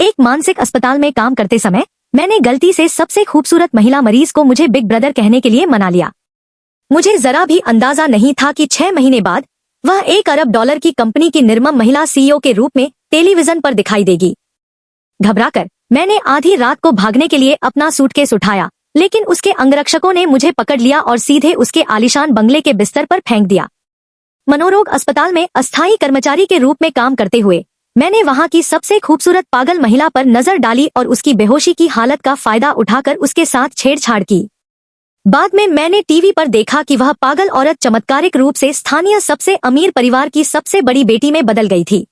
एक मानसिक अस्पताल में काम करते समय मैंने गलती से सबसे खूबसूरत महिला मरीज को मुझे बिग ब्रदर कहने के लिए मना लिया। मुझे जरा भी अंदाजा नहीं था कि 6 महीने बाद वह $1 अरब की कंपनी की निर्मम महिला सीईओ के रूप में टेलीविजन पर दिखाई देगी। घबराकर मैंने आधी रात को भागने के लिए अपना सूटकेस उठाया, लेकिन उसके अंगरक्षकों ने मुझे पकड़ लिया और सीधे उसके आलीशान बंगले के बिस्तर पर फेंक दिया। मनोरोग अस्पताल में अस्थायी कर्मचारी के रूप में काम करते हुए मैंने वहां की सबसे खूबसूरत पागल महिला पर नजर डाली और उसकी बेहोशी की हालत का फायदा उठाकर उसके साथ छेड़छाड़ की। बाद में मैंने टीवी पर देखा कि वह पागल औरत चमत्कारिक रूप से स्थानीय सबसे अमीर परिवार की सबसे बड़ी बेटी में बदल गई थी।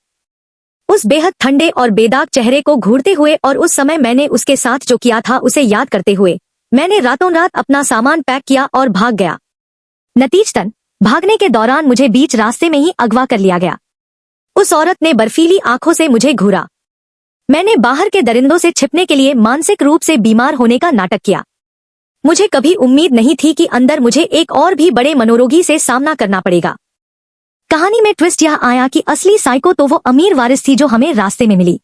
उस बेहद ठंडे और बेदाग चेहरे को घूरते हुए और उस समय मैंने उसके साथ जो किया था उसे याद करते हुए मैंने रातों रात अपना सामान पैक किया और भाग गया। नतीजतन भागने के दौरान मुझे बीच रास्ते में ही अगवा कर लिया गया। उस औरत ने बर्फीली आंखों से मुझे घूरा। मैंने बाहर के दरिंदों से छिपने के लिए मानसिक रूप से बीमार होने का नाटक किया। मुझे कभी उम्मीद नहीं थी कि अंदर मुझे एक और भी बड़े मनोरोगी से सामना करना पड़ेगा। कहानी में ट्विस्ट यह आया कि असली साइको तो वो अमीर वारिस थी जो हमें रास्ते में मिली।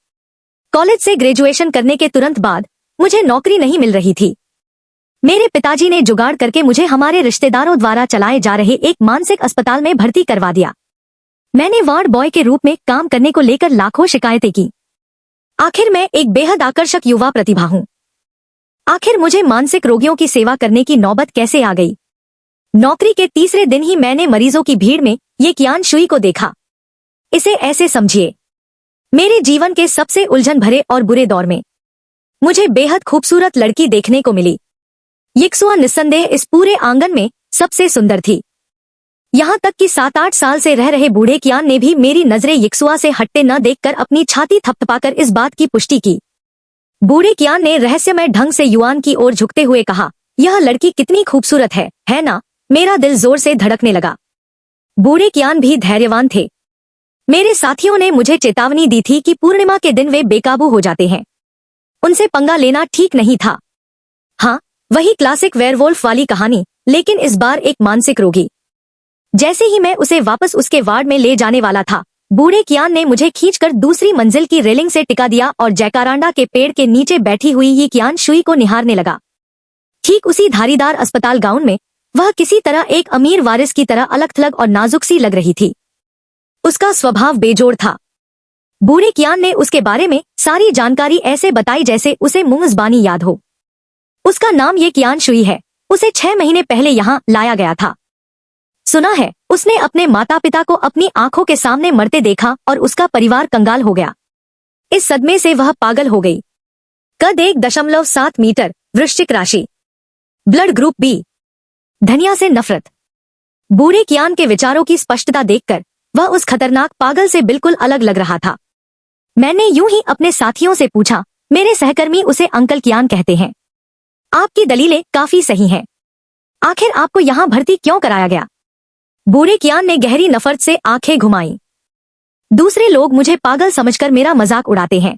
कॉलेज से ग्रेजुएशन करने के तुरंत बाद मुझे नौकरी नहीं मिल रही थी। मेरे पिताजी ने जुगाड़ करके मुझे हमारे रिश्तेदारों द्वारा चलाए जा रहे एक मानसिक अस्पताल में भर्ती करवा दिया। मैंने वार्ड बॉय के रूप में काम करने को लेकर लाखों शिकायतें की। आखिर मैं एक बेहद आकर्षक युवा प्रतिभा हूँ। आखिर मुझे मानसिक रोगियों की सेवा करने की नौबत कैसे आ गई? नौकरी के तीसरे दिन ही मैंने मरीजों की भीड़ में ये कियान शुई को देखा। इसे ऐसे समझिए, मेरे जीवन के सबसे उलझन भरे और बुरे दौर में मुझे बेहद खूबसूरत लड़की देखने को मिली। यिक्सुआ निस्संदेह इस पूरे आंगन में सबसे सुंदर थी। यहाँ तक कि 7-8 साल से रह रहे बूढ़े कियान ने भी मेरी नजरें यिक्सुआ से हटते न देखकर अपनी छाती थपथपाकर इस बात की पुष्टि की। बूढ़े कियान ने रहस्यमय ढंग से युआन की ओर झुकते हुए कहा, यह लड़की कितनी खूबसूरत है ना? मेरा दिल जोर से धड़कने लगा। बूढ़े कियान भी धैर्यवान थे। मेरे साथियों ने मुझे चेतावनी दी थी कि पूर्णिमा के दिन वे बेकाबू हो जाते हैं। उनसे पंगा लेना ठीक नहीं था। हाँ, वही क्लासिक वेयरवुल्फ वाली कहानी, लेकिन इस बार एक मानसिक रोगी। जैसे ही मैं उसे वापस उसके वार्ड में ले जाने वाला था, बूढ़े कियान ने मुझे खींचकर दूसरी मंजिल की रेलिंग से टिका दिया और जैकारांडा के पेड़ के नीचे बैठी हुई ये कियान शुई को निहारने लगा। ठीक उसी धारीदार अस्पताल गाउन में वह किसी तरह एक अमीर वारिस की तरह अलग-थलग और नाजुक सी लग रही थी। उसका स्वभाव बेजोड़ था। बूढ़े कियान ने उसके बारे में सारी जानकारी ऐसे बताई जैसे उसे मुंहज़बानी याद हो। उसका नाम ये कियान शुई है। उसे 6 महीने पहले यहाँ लाया गया था। सुना है उसने अपने माता पिता को अपनी आंखों के सामने मरते देखा और उसका परिवार कंगाल हो गया। इस सदमे से वह पागल हो गई। कद 1.7 मीटर, वृश्चिक राशि, ब्लड ग्रुप बी, धनिया से नफरत। बूढ़े कियान के विचारों की स्पष्टता देखकर वह उस खतरनाक पागल से बिल्कुल अलग लग रहा था। मैंने यूं ही अपने साथियों से पूछा, मेरे सहकर्मी उसे अंकल कियान कहते हैं। आपकी दलीलें काफी सही हैं। आखिर आपको यहाँ भर्ती क्यों कराया गया? बूढ़े कियान ने गहरी नफरत से आंखें घुमाई। दूसरे लोग मुझे पागल समझकर मेरा मजाक उड़ाते हैं।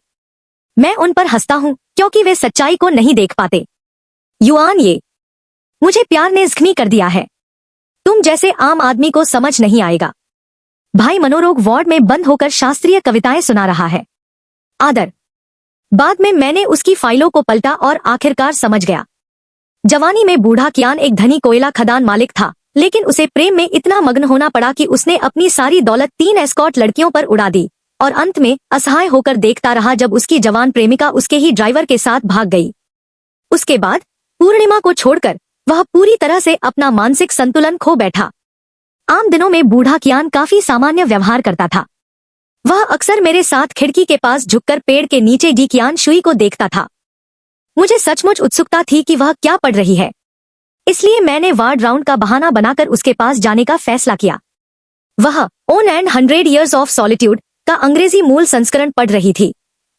मैं उन पर हंसता हूँ क्योंकि वे सच्चाई को नहीं देख पाते। युआन, ये मुझे प्यार ने जख्मी कर दिया है। तुम जैसे आम आदमी को समझ नहीं आएगा। भाई मनोरोग वार्ड में बंद होकर शास्त्रीय कविताएं सुना रहा है। आदर। बाद में मैंने उसकी फाइलों को पलटा और आखिरकार समझ गया। जवानी में बूढ़ा कियान एक धनी कोयला खदान मालिक था, लेकिन उसे प्रेम में इतना मग्न होना पड़ा कि उसने अपनी सारी दौलत 3 एस्कॉर्ट लड़कियों पर उड़ा दी और अंत में असहाय होकर देखता रहा जब उसकी जवान प्रेमिका उसके ही ड्राइवर के साथ भाग गई। उसके बाद पूर्णिमा को छोड़कर वह पूरी तरह से अपना मानसिक संतुलन खो बैठा। आम दिनों में बूढ़ा कियान काफी सामान्य व्यवहार करता था। वह अक्सर मेरे साथ खिड़की के पास झुककर पेड़ के नीचे डी कियान शुई को देखता था। मुझे सचमुच उत्सुकता थी कि वह क्या पढ़ रही है, इसलिए मैंने वार्ड राउंड का बहाना बनाकर उसके पास जाने का फैसला किया। वह own and 100 Years of Solitude का अंग्रेजी मूल संस्करण पढ़ रही थी,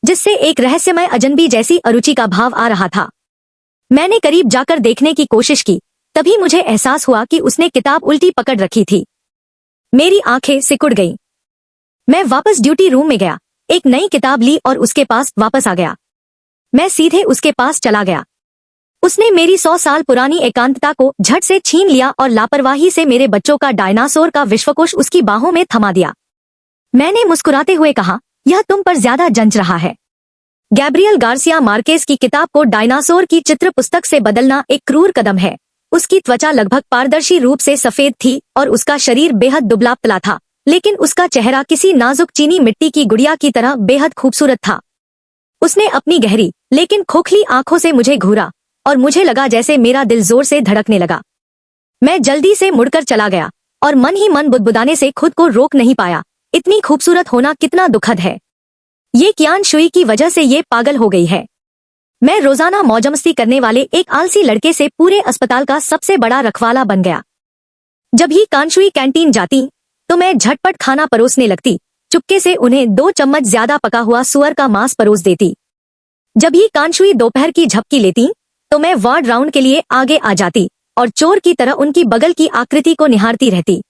जिससे एक रहस्यमय अजनबी जैसी अरुचि का भाव आ रहा था। मैंने करीब जाकर देखने की कोशिश की, तभी मुझे एहसास हुआ कि उसने किताब उल्टी पकड़ रखी थी। मेरी आंखें सिकुड़ गईं। मैं वापस ड्यूटी रूम में गया, एक नई किताब ली और उसके पास वापस आ गया। मैं सीधे उसके पास चला गया। उसने मेरी 100 साल पुरानी एकांतता को झट से छीन लिया और लापरवाही से मेरे बच्चों का डायनासोर का विश्वकोश उसकी बाहों में थमा दिया। मैंने मुस्कुराते हुए कहा, यह तुम पर ज्यादा जंच रहा है। गैब्रियल गार्सिया मार्केस की किताब को डायनासोर की चित्र पुस्तक से बदलना एक क्रूर कदम है। उसकी त्वचा लगभग पारदर्शी रूप से सफेद थी और उसका शरीर बेहद दुबला पतला था, लेकिन उसका चेहरा किसी नाजुक चीनी मिट्टी की गुड़िया की तरह बेहद खूबसूरत था। उसने अपनी गहरी लेकिन खोखली आंखों से मुझे घूरा और मुझे लगा जैसे मेरा दिल जोर से धड़कने लगा। मैं जल्दी से मुड़कर चला गया और मन ही मन बुदबुदाने से खुद को रोक नहीं पाया। इतनी खूबसूरत होना कितना दुखद है। ये कियान शुई की वजह से ये पागल हो गई है। मैं रोजाना मौजमस्ती करने वाले एक आलसी लड़के से पूरे अस्पताल का सबसे बड़ा रखवाला बन गया। जब ही कांशुई कैंटीन जाती तो मैं झटपट खाना परोसने लगती, चुपके से उन्हें 2 चम्मच ज्यादा पका हुआ सुअर का मांस परोस देती। जब ही कांशुई दोपहर की झपकी लेती तो मैं वार्ड राउंड के लिए आगे आ जाती और चोर की तरह उनकी बगल की आकृति को निहारती रहती।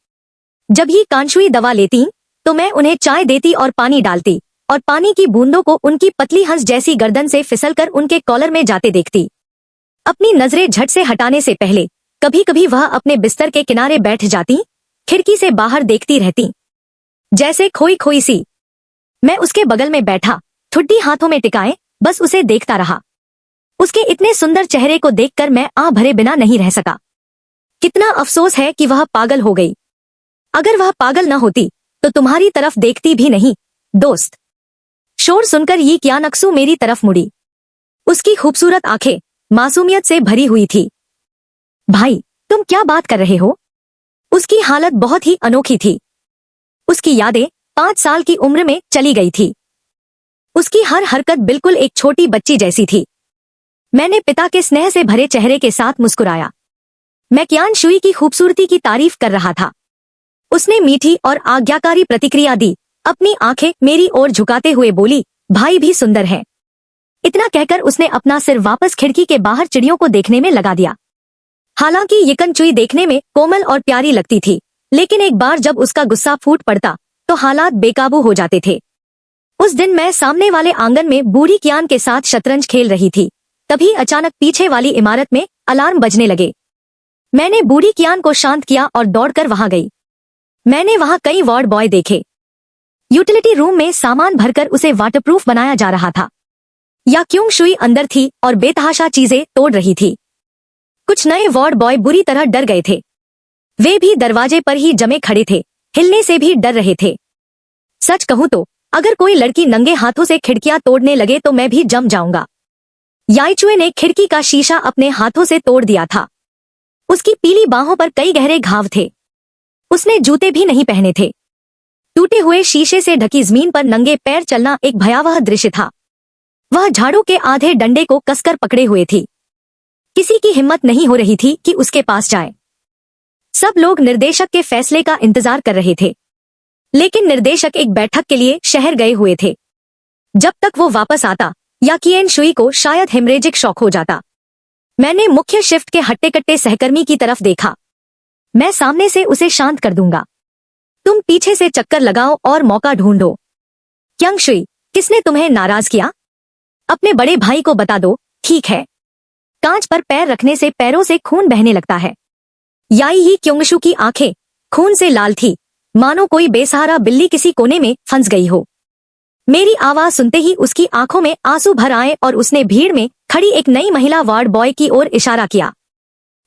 जब ही कांशुई दवा लेती तो मैं उन्हें चाय देती और पानी डालती और पानी की बूंदों को उनकी पतली हंस जैसी गर्दन से फिसलकर उनके कॉलर में जाते देखती। अपनी नजरें झट से हटाने से पहले कभी कभी वह अपने बिस्तर के किनारे बैठ जाती, खिड़की से बाहर देखती रहती, जैसे खोई खोई सी। मैं उसके बगल में बैठा, ठुड्डी हाथों में टिकाए, बस उसे देखता रहा। उसके इतने सुंदर चेहरे को देखकर मैं आह भरे बिना नहीं रह सका। कितना अफसोस है कि वह पागल हो गई। अगर वह पागल न होती तो तुम्हारी तरफ देखती भी नहीं, दोस्त। शोर सुनकर यी क्यानक्सु मेरी तरफ मुड़ी। उसकी खूबसूरत आंखें मासूमियत से भरी हुई थी। भाई, तुम क्या बात कर रहे हो? उसकी हालत बहुत ही अनोखी थी। उसकी यादें 5 साल की उम्र में चली गई थी। उसकी हर हरकत बिल्कुल एक छोटी बच्ची जैसी थी। मैंने पिता के स्नेह से भरे चेहरे के साथ मुस्कुराया। मैं कियान शुई की खूबसूरती की तारीफ कर रहा था। उसने मीठी और आज्ञाकारी प्रतिक्रिया दी, अपनी आंखें मेरी ओर झुकाते हुए बोली, भाई भी सुंदर है। इतना कहकर उसने अपना सिर वापस खिड़की के बाहर चिड़ियों को देखने में लगा दिया। हालांकि यिकन चुई देखने में कोमल और प्यारी लगती थी, लेकिन एक बार जब उसका गुस्सा फूट पड़ता तो हालात बेकाबू हो जाते थे। उस दिन मैं सामने वाले आंगन में बूढ़ी कियान के साथ शतरंज खेल रही थी। तभी अचानक पीछे वाली इमारत में अलार्म बजने लगे। मैंने बूढ़ी कियान को शांत किया और दौड़कर वहां गई। मैंने वहां कई वार्ड बॉय देखे। यूटिलिटी रूम में सामान भरकर उसे वाटरप्रूफ बनाया जा रहा था। या क्यों शुई अंदर थी और बेतहाशा चीजें तोड़ रही थी। कुछ नए वार्ड बॉय बुरी तरह डर गए थे। वे भी दरवाजे पर ही जमे खड़े थे, हिलने से भी डर रहे थे। सच कहूं तो अगर कोई लड़की नंगे हाथों से खिड़कियां तोड़ने लगे तो मैं भी जम जाऊंगा। याइचुए ने खिड़की का शीशा अपने हाथों से तोड़ दिया था। उसकी पीली बाहों पर कई गहरे घाव थे। उसने जूते भी नहीं पहने थे। टूटे हुए शीशे से ढकी जमीन पर नंगे पैर चलना एक भयावह दृश्य था। वह झाड़ू के आधे डंडे को कसकर पकड़े हुए थी। किसी की हिम्मत नहीं हो रही थी कि उसके पास जाए। सब लोग निर्देशक के फैसले का इंतजार कर रहे थे, लेकिन निर्देशक एक बैठक के लिए शहर गए हुए थे। जब तक वो वापस आता याकिएन शुई को शायद हेमरेजिक शॉक हो जाता। मैंने मुख्य शिफ्ट के हट्टे कट्टे सहकर्मी की तरफ देखा। मैं सामने से उसे शांत कर दूंगा। तुम पीछे से चक्कर लगाओ और मौका ढूंढो। क्यांग शुई, किसने तुम्हें नाराज किया? अपने बड़े भाई को बता दो, ठीक है? कांच पर पैर रखने से पैरों से खून बहने लगता है। याई ही क्योंगशु की आंखें खून से लाल थी, मानो कोई बेसहारा बिल्ली किसी कोने में फंस गई हो। मेरी आवाज सुनते ही उसकी आंखों में आंसू भर आए और उसने भीड़ में खड़ी एक नई महिला वार्ड बॉय की ओर इशारा किया।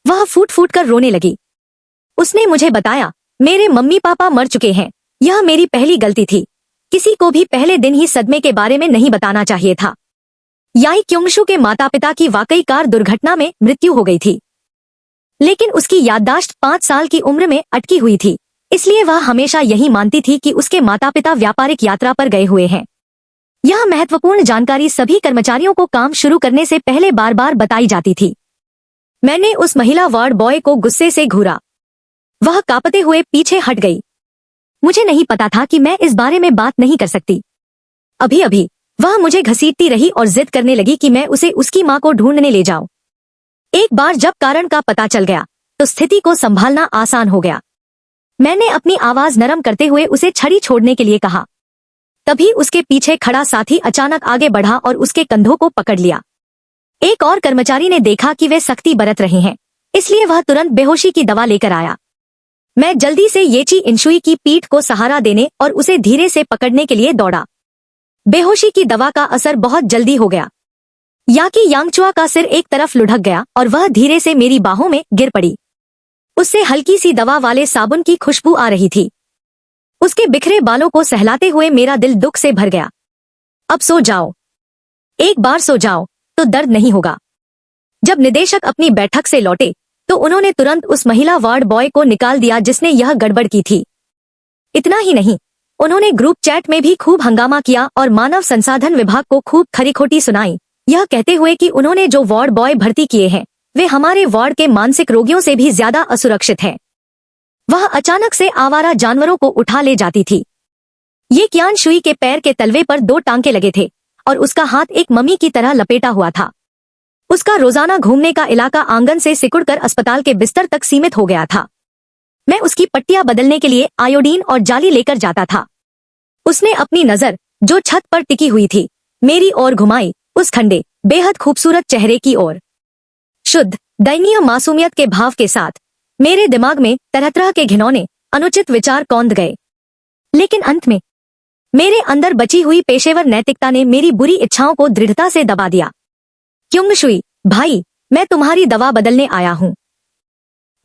वह फूट फूट कर रोने लगी। उसने मुझे बताया, मेरे मम्मी पापा मर चुके हैं। यह मेरी पहली गलती थी। किसी को भी पहले दिन ही सदमे के बारे में नहीं बताना चाहिए था। याई क्योंगशु के माता पिता की वाकई कार दुर्घटना में मृत्यु हो गई थी, लेकिन उसकी याददाश्त 5 साल की उम्र में अटकी हुई थी। इसलिए वह हमेशा यही मानती थी कि उसके माता पिता व्यापारिक यात्रा पर गए हुए हैं। यह महत्वपूर्ण जानकारी सभी कर्मचारियों को काम शुरू करने से पहले बार बार बताई जाती थी। मैंने उस महिला वार्ड बॉय को गुस्से से घूरा। वह कांपते हुए पीछे हट गई। मुझे नहीं पता था कि मैं इस बारे में बात नहीं कर सकती। अभी अभी वह मुझे घसीटती रही और जिद करने लगी कि मैं उसे उसकी मां को ढूंढने ले जाऊं। एक बार जब कारण का पता चल गया तो स्थिति को संभालना आसान हो गया। मैंने अपनी आवाज नरम करते हुए उसे छड़ी छोड़ने के लिए कहा। तभी उसके पीछे खड़ा साथी अचानक आगे बढ़ा और उसके कंधों को पकड़ लिया। एक और कर्मचारी ने देखा कि वे सख्ती बरत रहे हैं, इसलिए वह तुरंत बेहोशी की दवा लेकर आया। मैं जल्दी से येची इनशुई की पीठ को सहारा देने और उसे धीरे से पकड़ने के लिए दौड़ा। बेहोशी की दवा का असर बहुत जल्दी हो गया। याकी यांगचुआ का सिर एक तरफ लुढ़क गया और वह धीरे से मेरी बाहों में गिर पड़ी। उससे हल्की सी दवा वाले साबुन की खुशबू आ रही थी। उसके बिखरे बालों को सहलाते हुए मेरा दिल दुख से भर गया। अब सो जाओ, एक बार सो जाओ तो दर्द नहीं होगा। जब निदेशक अपनी बैठक से लौटे तो उन्होंने तुरंत उस महिला वार्ड बॉय को निकाल दिया जिसने यह गड़बड़ की थी। इतना ही नहीं, उन्होंने ग्रुप चैट में भी खूब हंगामा किया और मानव संसाधन विभाग को खूब खरी-खोटी सुनाई, यह कहते हुए कि उन्होंने जो वार्ड बॉय भर्ती किए हैं वे हमारे वार्ड के मानसिक रोगियों से भी ज्यादा असुरक्षित हैं। वह अचानक से आवारा जानवरों को उठा ले जाती थी। ये क्यान शुई के पैर के तलवे पर 2 टांके लगे थे और उसका हाथ एक मम्मी की तरह लपेटा हुआ था। उसका रोजाना घूमने का इलाका आंगन से सिकुड़कर अस्पताल के बिस्तर तक सीमित हो गया था। मैं उसकी पट्टियां बदलने के लिए आयोडीन और जाली लेकर जाता था। उसने अपनी नजर, जो छत पर टिकी हुई थी, मेरी ओर घुमाई, उस ठंडे, बेहद खूबसूरत चेहरे की ओर। शुद्ध, दयनीय मासूमियत के भाव के साथ मेरे दिमाग में तरह तरह के घिनौने, अनुचित विचार कौंध गए। लेकिन अंत में मेरे अंदर बची हुई पेशेवर नैतिकता ने मेरी बुरी इच्छाओं को दृढ़ता से दबा दिया। क्योंग शुई, भाई, मैं तुम्हारी दवा बदलने आया हूँ।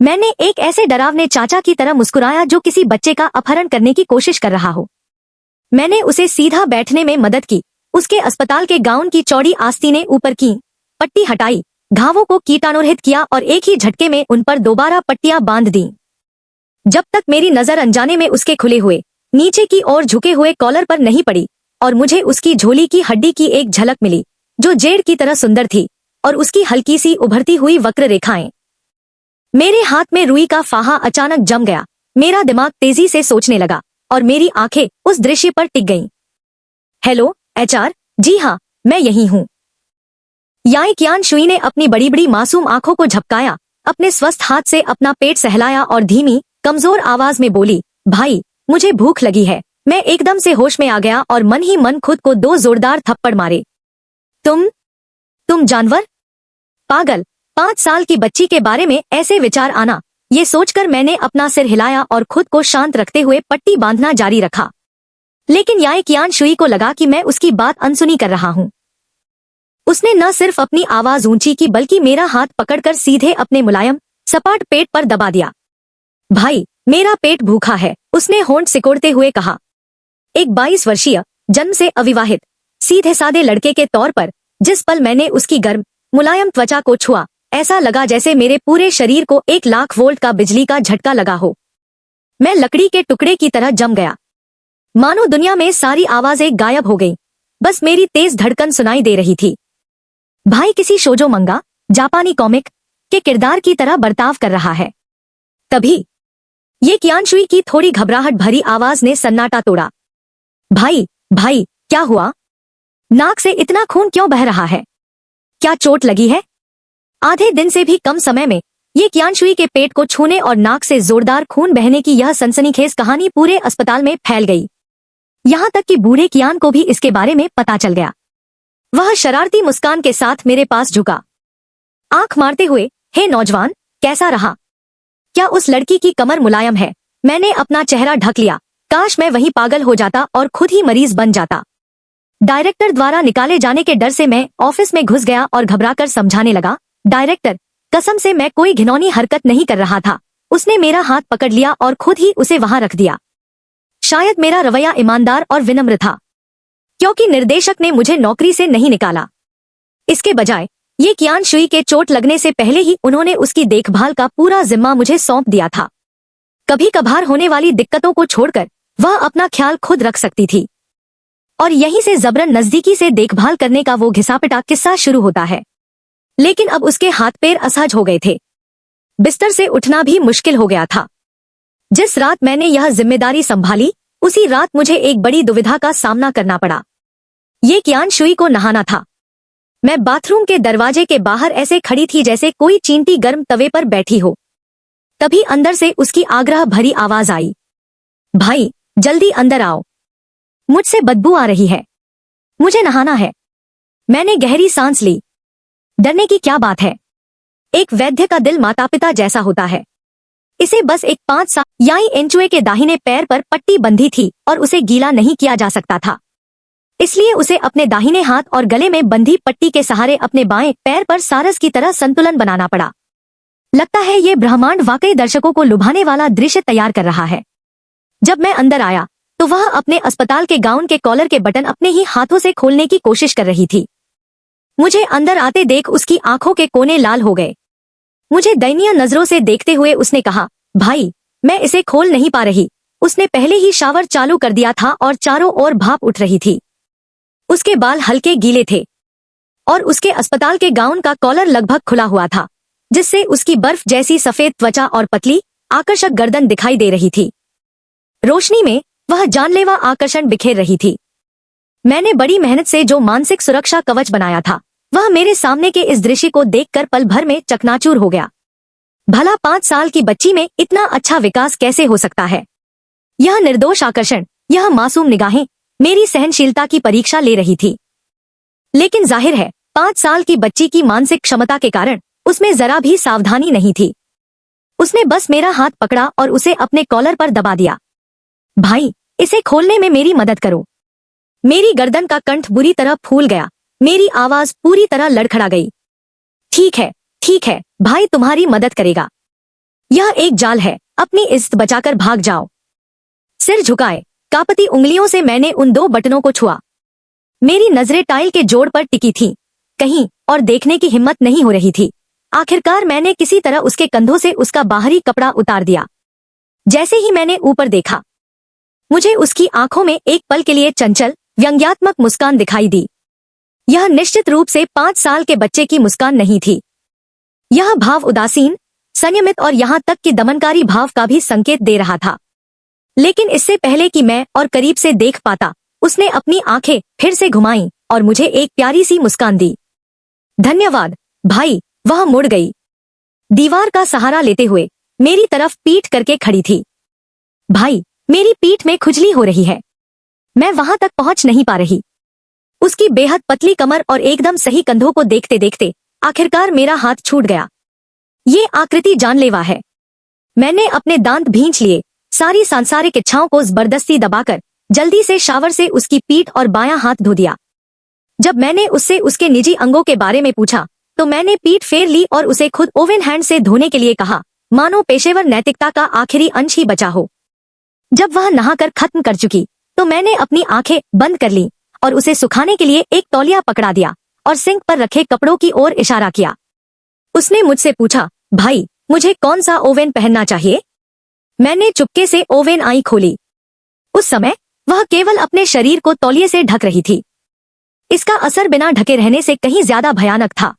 मैंने एक ऐसे डरावने चाचा की तरह मुस्कुराया जो किसी बच्चे का अपहरण करने की कोशिश कर रहा हो। मैंने उसे सीधा बैठने में मदद की, उसके अस्पताल के गाउन की चौड़ी आस्तीनें ऊपर की, पट्टी हटाई, घावों को कीटाणुरहित किया और एक ही झटके में उन पर दोबारा पट्टियां बांध दी। जब तक मेरी नजर अनजाने में उसके खुले हुए, नीचे की ओर झुके हुए कॉलर पर नहीं पड़ी और मुझे उसकी झोली की हड्डी की एक झलक मिली जो जेड की तरह सुंदर थी, और उसकी हल्की सी उभरती हुई वक्र रेखाएं। मेरे हाथ में रुई का फाहा अचानक जम गया। मेरा दिमाग तेजी से सोचने लगा और मेरी आंखें उस दृश्य पर टिक गईं। हेलो एचआर, जी हाँ, मैं यही हूँ। याई क्यान शुई ने अपनी बड़ी बड़ी मासूम आंखों को झपकाया, अपने स्वस्थ हाथ से अपना पेट सहलाया और धीमी, कमजोर आवाज में बोली, भाई, मुझे भूख लगी है। मैं एकदम से होश में आ गया और मन ही मन खुद को 2 जोरदार थप्पड़ मारे। तुम जानवर, पागल, 5 साल की बच्ची के बारे में ऐसे विचार आना, ये सोचकर मैंने अपना सिर हिलाया और खुद को शांत रखते हुए पट्टी बांधना जारी रखा। लेकिन याई क्यान शुई को लगा कि मैं उसकी बात अनसुनी कर रहा हूँ। उसने न सिर्फ अपनी आवाज ऊंची की बल्कि मेरा हाथ पकड़कर सीधे अपने मुलायम, सपाट पेट पर दबा दिया। भाई, मेरा पेट भूखा है, उसने होंठ सिकोड़ते हुए कहा। एक 22 वर्षीय, जन्म से अविवाहित, सीधे सादे लड़के के तौर पर जिस पल मैंने उसकी गर्म, मुलायम त्वचा को छुआ, ऐसा लगा जैसे मेरे पूरे शरीर को 1 लाख वोल्ट का बिजली का झटका लगा हो। मैं लकड़ी के टुकड़े की तरह जम गया। मानो दुनिया में सारी आवाजें गायब हो गईं, बस मेरी तेज धड़कन सुनाई दे रही थी। भाई किसी शोजो मंगा, जापानी कॉमिक के किरदार की तरह बर्ताव कर रहा है। तभी ये क्यान शुई की थोड़ी घबराहट भरी आवाज ने सन्नाटा तोड़ा। भाई, क्या हुआ? नाक से इतना खून क्यों बह रहा है? क्या चोट लगी है? आधे दिन से भी कम समय में ये क्यान शुई के पेट को छूने और नाक से जोरदार खून बहने की यह सनसनीखेज कहानी पूरे अस्पताल में फैल गई। यहाँ तक कि बूढ़े कियान को भी इसके बारे में पता चल गया। वह शरारती मुस्कान के साथ मेरे पास झुका, आंख मारते हुए, हे नौजवान, कैसा रहा? क्या उस लड़की की कमर मुलायम है? मैंने अपना चेहरा ढक लिया। काश मैं वहीं पागल हो जाता और खुद ही मरीज बन जाता। डायरेक्टर द्वारा निकाले जाने के डर से मैं ऑफिस में घुस गया और घबराकर समझाने लगा, डायरेक्टर, कसम से मैं कोई घिनौनी हरकत नहीं कर रहा था। उसने मेरा हाथ पकड़ लिया और खुद ही उसे वहां रख दिया। शायद मेरा रवैया ईमानदार और विनम्र था, क्योंकि निर्देशक ने मुझे नौकरी से नहीं निकाला। इसके बजाय ये क्यान शुई के चोट लगने से पहले ही उन्होंने उसकी देखभाल का पूरा जिम्मा मुझे सौंप दिया था। कभी कभार होने वाली दिक्कतों को छोड़कर वह अपना ख्याल खुद रख सकती थी। और यहीं से जबरन नजदीकी से देखभाल करने का वो घिसापिटा किस्सा शुरू होता है। लेकिन अब उसके हाथ पैर असहज हो गए थे। बिस्तर से उठना भी मुश्किल हो गया था। जिस रात मैंने यह जिम्मेदारी संभाली, उसी रात मुझे एक बड़ी दुविधा का सामना करना पड़ा। ये क्यान शुई को नहाना था। मैं बाथरूम के दरवाजे के बाहर ऐसे खड़ी थी जैसे कोई चींटी गर्म तवे पर बैठी हो। तभी अंदर से उसकी आग्रह भरी आवाज आई, भाई, जल्दी अंदर आओ, मुझसे बदबू आ रही है, मुझे नहाना है। मैंने गहरी सांस ली। डरने की क्या बात है? एक वैद्य का दिल माता पिता जैसा होता है। इसे बस एक 5 साल याई एंचुए के दाहिने पैर पर पट्टी बंधी थी और उसे गीला नहीं किया जा सकता था। इसलिए उसे अपने दाहिने हाथ और गले में बंधी पट्टी के सहारे अपने बाएं पैर पर सारस की तरह संतुलन बनाना पड़ा। लगता है ये ब्रह्मांड वाकई दर्शकों को लुभाने वाला दृश्य तैयार कर रहा है। जब मैं अंदर आया तो वह अपने अस्पताल के गाउन के कॉलर के बटन अपने ही हाथों से खोलने की कोशिश कर रही थी। मुझे अंदर आते देख उसकी आंखों के कोने लाल हो गए। मुझे दयनीय नजरों से देखते हुए उसने कहा, भाई मैं इसे खोल नहीं पा रही। उसने पहले ही शावर चालू कर दिया था और चारों ओर भाप उठ रही थी। उसके बाल हल्के गीले थे और उसके अस्पताल के गाउन का कॉलर लगभग खुला हुआ था, जिससे उसकी बर्फ जैसी सफेद त्वचा और पतली आकर्षक गर्दन दिखाई दे रही थी। रोशनी में वह जानलेवा आकर्षण बिखेर रही थी। मैंने बड़ी मेहनत से जो मानसिक सुरक्षा कवच बनाया था, वह मेरे सामने के इस दृश्य को देखकर पल भर में चकनाचूर हो गया। भला 5 साल की बच्ची में इतना अच्छा विकास कैसे हो सकता है? यह निर्दोष आकर्षण, यह मासूम निगाहें मेरी सहनशीलता की परीक्षा ले रही थी। लेकिन जाहिर है 5 साल की बच्ची की मानसिक क्षमता के कारण उसमें जरा भी सावधानी नहीं थी। उसने बस मेरा हाथ पकड़ा और उसे अपने कॉलर पर दबा दिया। भाई इसे खोलने में मेरी मदद करो। मेरी गर्दन का कंठ बुरी तरह फूल गया, मेरी आवाज पूरी तरह लड़खड़ा गई। ठीक है भाई, तुम्हारी मदद करेगा। यह एक जाल है, अपनी इज्जत बचाकर भाग जाओ। सिर झुकाए कांपती उंगलियों से मैंने उन 2 बटनों को छुआ। मेरी नजरें टाइल के जोड़ पर टिकी थीं, कहीं और देखने की हिम्मत नहीं हो रही थी। आखिरकार मैंने किसी तरह उसके कंधों से उसका बाहरी कपड़ा उतार दिया। जैसे ही मैंने ऊपर देखा, मुझे उसकी आंखों में एक पल के लिए चंचल व्यंग्यात्मक मुस्कान दिखाई दी। यह निश्चित रूप से 5 साल के बच्चे की मुस्कान नहीं थी। यह भाव उदासीन, संयमित और यहाँ तक कि दमनकारी भाव का भी संकेत दे रहा था। लेकिन इससे पहले कि मैं और करीब से देख पाता, उसने अपनी आंखें फिर से घुमाईं और मुझे एक प्यारी सी मुस्कान दी। धन्यवाद भाई। वह मुड़ गई, दीवार का सहारा लेते हुए मेरी तरफ पीठ करके खड़ी थी। भाई मेरी पीठ में खुजली हो रही है, मैं वहां तक पहुंच नहीं पा रही। उसकी बेहद पतली कमर और एकदम सही कंधों को देखते देखते आखिरकार मेरा हाथ छूट गया। ये आकृति जानलेवा है। मैंने अपने दांत भींच लिए, सारी सांसारिक इच्छाओं को जबरदस्ती दबाकर जल्दी से शावर से उसकी पीठ और बायां हाथ धो दिया। जब मैंने उससे उसके निजी अंगों के बारे में पूछा तो मैंने पीठ फेर ली और उसे खुद ओवन हैंड से धोने के लिए कहा, मानो पेशेवर नैतिकता का आखिरी अंश ही बचा हो। जब वह नहाकर खत्म कर चुकी तो मैंने अपनी आंखें बंद कर ली और उसे सुखाने के लिए एक तौलिया पकड़ा दिया और सिंक पर रखे कपड़ों की ओर इशारा किया। उसने मुझसे पूछा, भाई मुझे कौन सा ओवन पहनना चाहिए? मैंने चुपके से ओवन आई खोली। उस समय वह केवल अपने शरीर को तौलिए से ढक रही थी। इसका असर बिना ढके रहने से कहीं ज्यादा भयानक था।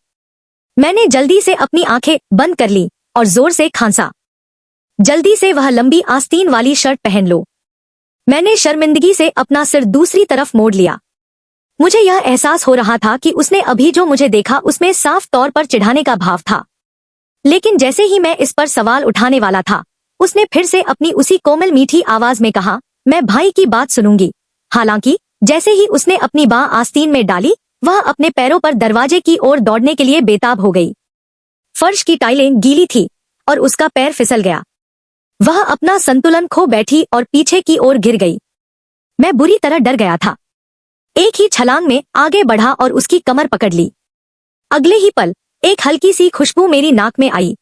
मैंने जल्दी से अपनी आंखें बंद कर ली और जोर से खांसा। जल्दी से वह लंबी आस्तीन वाली शर्ट पहन लो। मैंने शर्मिंदगी से अपना सिर दूसरी तरफ मोड़ लिया। मुझे यह एहसास हो रहा था कि उसने अभी जो मुझे देखा उसमें साफ तौर पर चिढ़ाने का भाव था। लेकिन जैसे ही मैं इस पर सवाल उठाने वाला था, उसने फिर से अपनी उसी कोमल मीठी आवाज में कहा, मैं भाई की बात सुनूंगी। हालांकि जैसे ही उसने अपनी बाह आस्तीन में डाली, वह अपने पैरों पर दरवाजे की ओर दौड़ने के लिए बेताब हो गई। फर्श की टाइलें गीली थी और उसका पैर फिसल गया। वह अपना संतुलन खो बैठी और पीछे की ओर गिर गई। मैं बुरी तरह डर गया था। एक ही छलांग में आगे बढ़ा और उसकी कमर पकड़ ली। अगले ही पल एक हल्की सी खुशबू मेरी नाक में आई।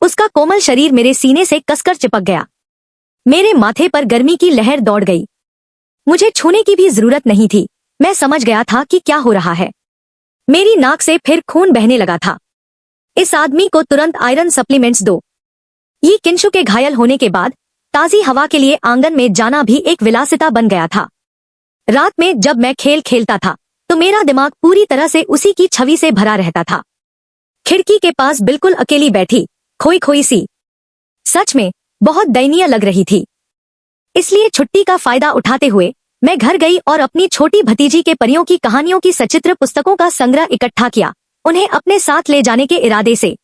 उसका कोमल शरीर मेरे सीने से कसकर चिपक गया। मेरे माथे पर गर्मी की लहर दौड़ गई। मुझे छूने की भी जरूरत नहीं थी, मैं समझ गया था कि क्या हो रहा है। मेरी नाक से फिर खून बहने लगा था। इस आदमी को तुरंत आयरन सप्लीमेंट्स दो। ये किंशु के घायल होने के बाद ताजी हवा के लिए आंगन में जाना भी एक विलासिता बन गया था। रात में जब मैं खेल खेलता था तो मेरा दिमाग पूरी तरह से उसी की छवि से भरा रहता था। खिड़की के पास बिल्कुल अकेली बैठी, खोई खोई सी। सच में बहुत दयनीय लग रही थी। इसलिए छुट्टी का फायदा उठाते हुए मैं घर गई और अपनी छोटी भतीजी के परियों की कहानियों की सचित्र पुस्तकों का संग्रह इकट्ठा किया, उन्हें अपने साथ ले जाने के इरादे से।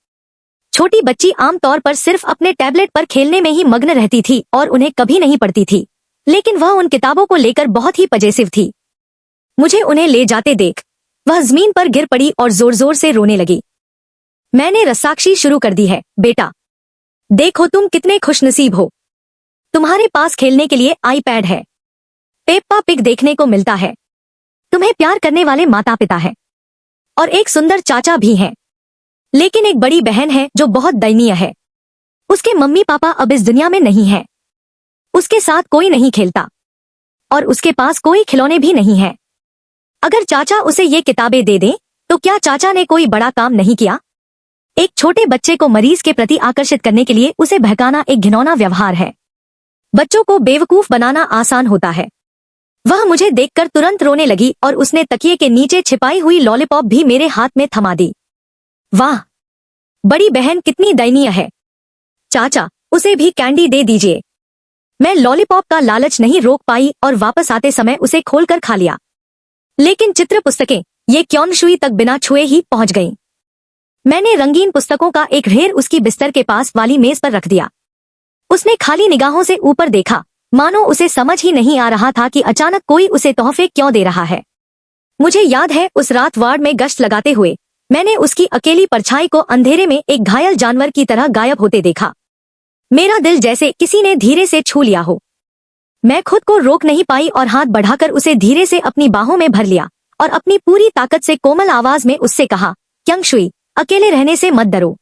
छोटी बच्ची आमतौर पर सिर्फ अपने टैबलेट पर खेलने में ही मग्न रहती थी और उन्हें कभी नहीं पढ़ती थी, लेकिन वह उन किताबों को लेकर बहुत ही पजेसिव थी। मुझे उन्हें ले जाते देख वह जमीन पर गिर पड़ी और जोर जोर से रोने लगी। मैंने रस्साक्षी शुरू कर दी है, बेटा देखो तुम कितने खुशनसीब हो, तुम्हारे पास खेलने के लिए आईपैड है, पेप्पा पिग देखने को मिलता है। तुम्हें प्यार करने वाले माता पिता हैं और एक सुंदर चाचा भी हैं। लेकिन एक बड़ी बहन है जो बहुत दयनीय है। उसके मम्मी पापा अब इस दुनिया में नहीं हैं। उसके साथ कोई नहीं खेलता और उसके पास कोई खिलौने भी नहीं है। अगर चाचा उसे ये किताबें दे दें तो क्या चाचा ने कोई बड़ा काम नहीं किया? एक छोटे बच्चे को मरीज के प्रति आकर्षित करने के लिए उसे बहकाना एक घिनौना व्यवहार है। बच्चों को बेवकूफ बनाना आसान होता है। वह मुझे देखकर तुरंत रोने लगी और उसने तकिए के नीचे छिपाई हुई लॉलीपॉप भी मेरे हाथ में थमा दी। वाह, बड़ी बहन कितनी दयनीय है। चाचा, उसे भी कैंडी दे दीजिए। मैं लॉलीपॉप का लालच नहीं रोक पाई और वापस आते समय उसे खोलकर खा लिया। लेकिन चित्र पुस्तकें ये क्योंशुई तक बिना छुए ही पहुंच गईं। मैंने रंगीन पुस्तकों का एक ढेर उसकी बिस्तर के पास वाली मेज पर रख दिया। उसने खाली निगाहों से ऊपर देखा, मानो उसे समझ ही नहीं आ रहा था कि अचानक कोई उसे तोहफे क्यों दे रहा है। मुझे याद है उस रात वार्ड में गश्त लगाते हुए मैंने उसकी अकेली परछाई को अंधेरे में एक घायल जानवर की तरह गायब होते देखा। मेरा दिल जैसे किसी ने धीरे से छू लिया हो। मैं खुद को रोक नहीं पाई और हाथ बढ़ाकर उसे धीरे से अपनी बाहों में भर लिया और अपनी पूरी ताकत से कोमल आवाज में उससे कहा, क्योंशुई, अकेले रहने से मत डरो।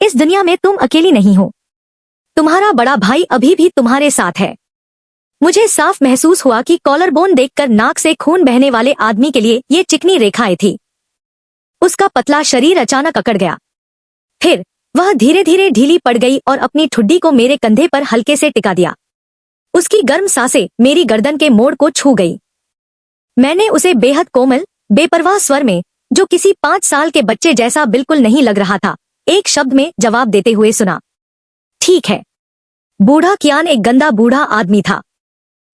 इस दुनिया में तुम अकेली नहीं हो। तुम्हारा बड़ा भाई अभी भी तुम्हारे साथ है। मुझे साफ महसूस हुआ कि कॉलर बोन देखकर नाक से खून बहने वाले आदमी के लिए ये चिकनी रेखाएं थी। उसका पतला शरीर अचानक अकड़ गया। फिर वह धीरे धीरे ढीली पड़ गई और अपनी ठुड्डी को मेरे कंधे पर हल्के से टिका दिया। उसकी गर्म सांसें मेरी गर्दन के मोड़ को छू गई। मैंने उसे बेहद कोमल, बेपरवाह स्वर में, जो किसी 5 साल के बच्चे जैसा बिल्कुल नहीं लग रहा था, एक शब्द में जवाब देते हुए सुना, ठीक है। बूढ़ा कियान एक गंदा बूढ़ा आदमी था।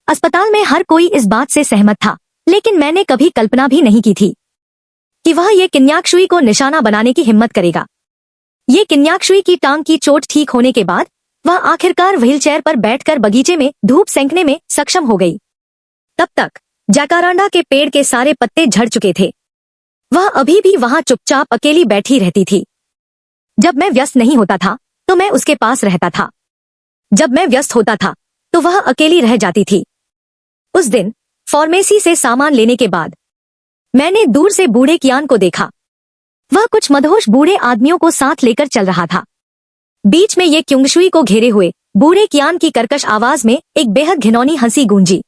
अस्पताल में हर कोई इस बात से सहमत था, लेकिन मैंने कभी कल्पना भी नहीं की थी कि वह ये किन्याक्षुई को निशाना बनाने की हिम्मत करेगा। ये किन्याक्षुई की टांग की चोट ठीक होने के बाद वह आखिरकार व्हीलचेयर पर बैठकर बगीचे में धूप सेंकने में सक्षम हो गई। तब तक जैकारांडा के पेड़ के सारे पत्ते झड़ चुके थे। वह अभी भी वहां चुपचाप अकेली बैठी रहती थी। जब मैं व्यस्त नहीं होता था तो मैं उसके पास रहता था। जब मैं व्यस्त होता था तो वह अकेली रह जाती थी। उस दिन फार्मेसी से सामान लेने के बाद मैंने दूर से बूढ़े कियान को देखा। वह कुछ मदहोश बूढ़े आदमियों को साथ लेकर चल रहा था। बीच में ये क्योंशुई को घेरे हुए बूढ़े कियान की कर्कश आवाज में एक बेहद घिनौनी हंसी गूंजी।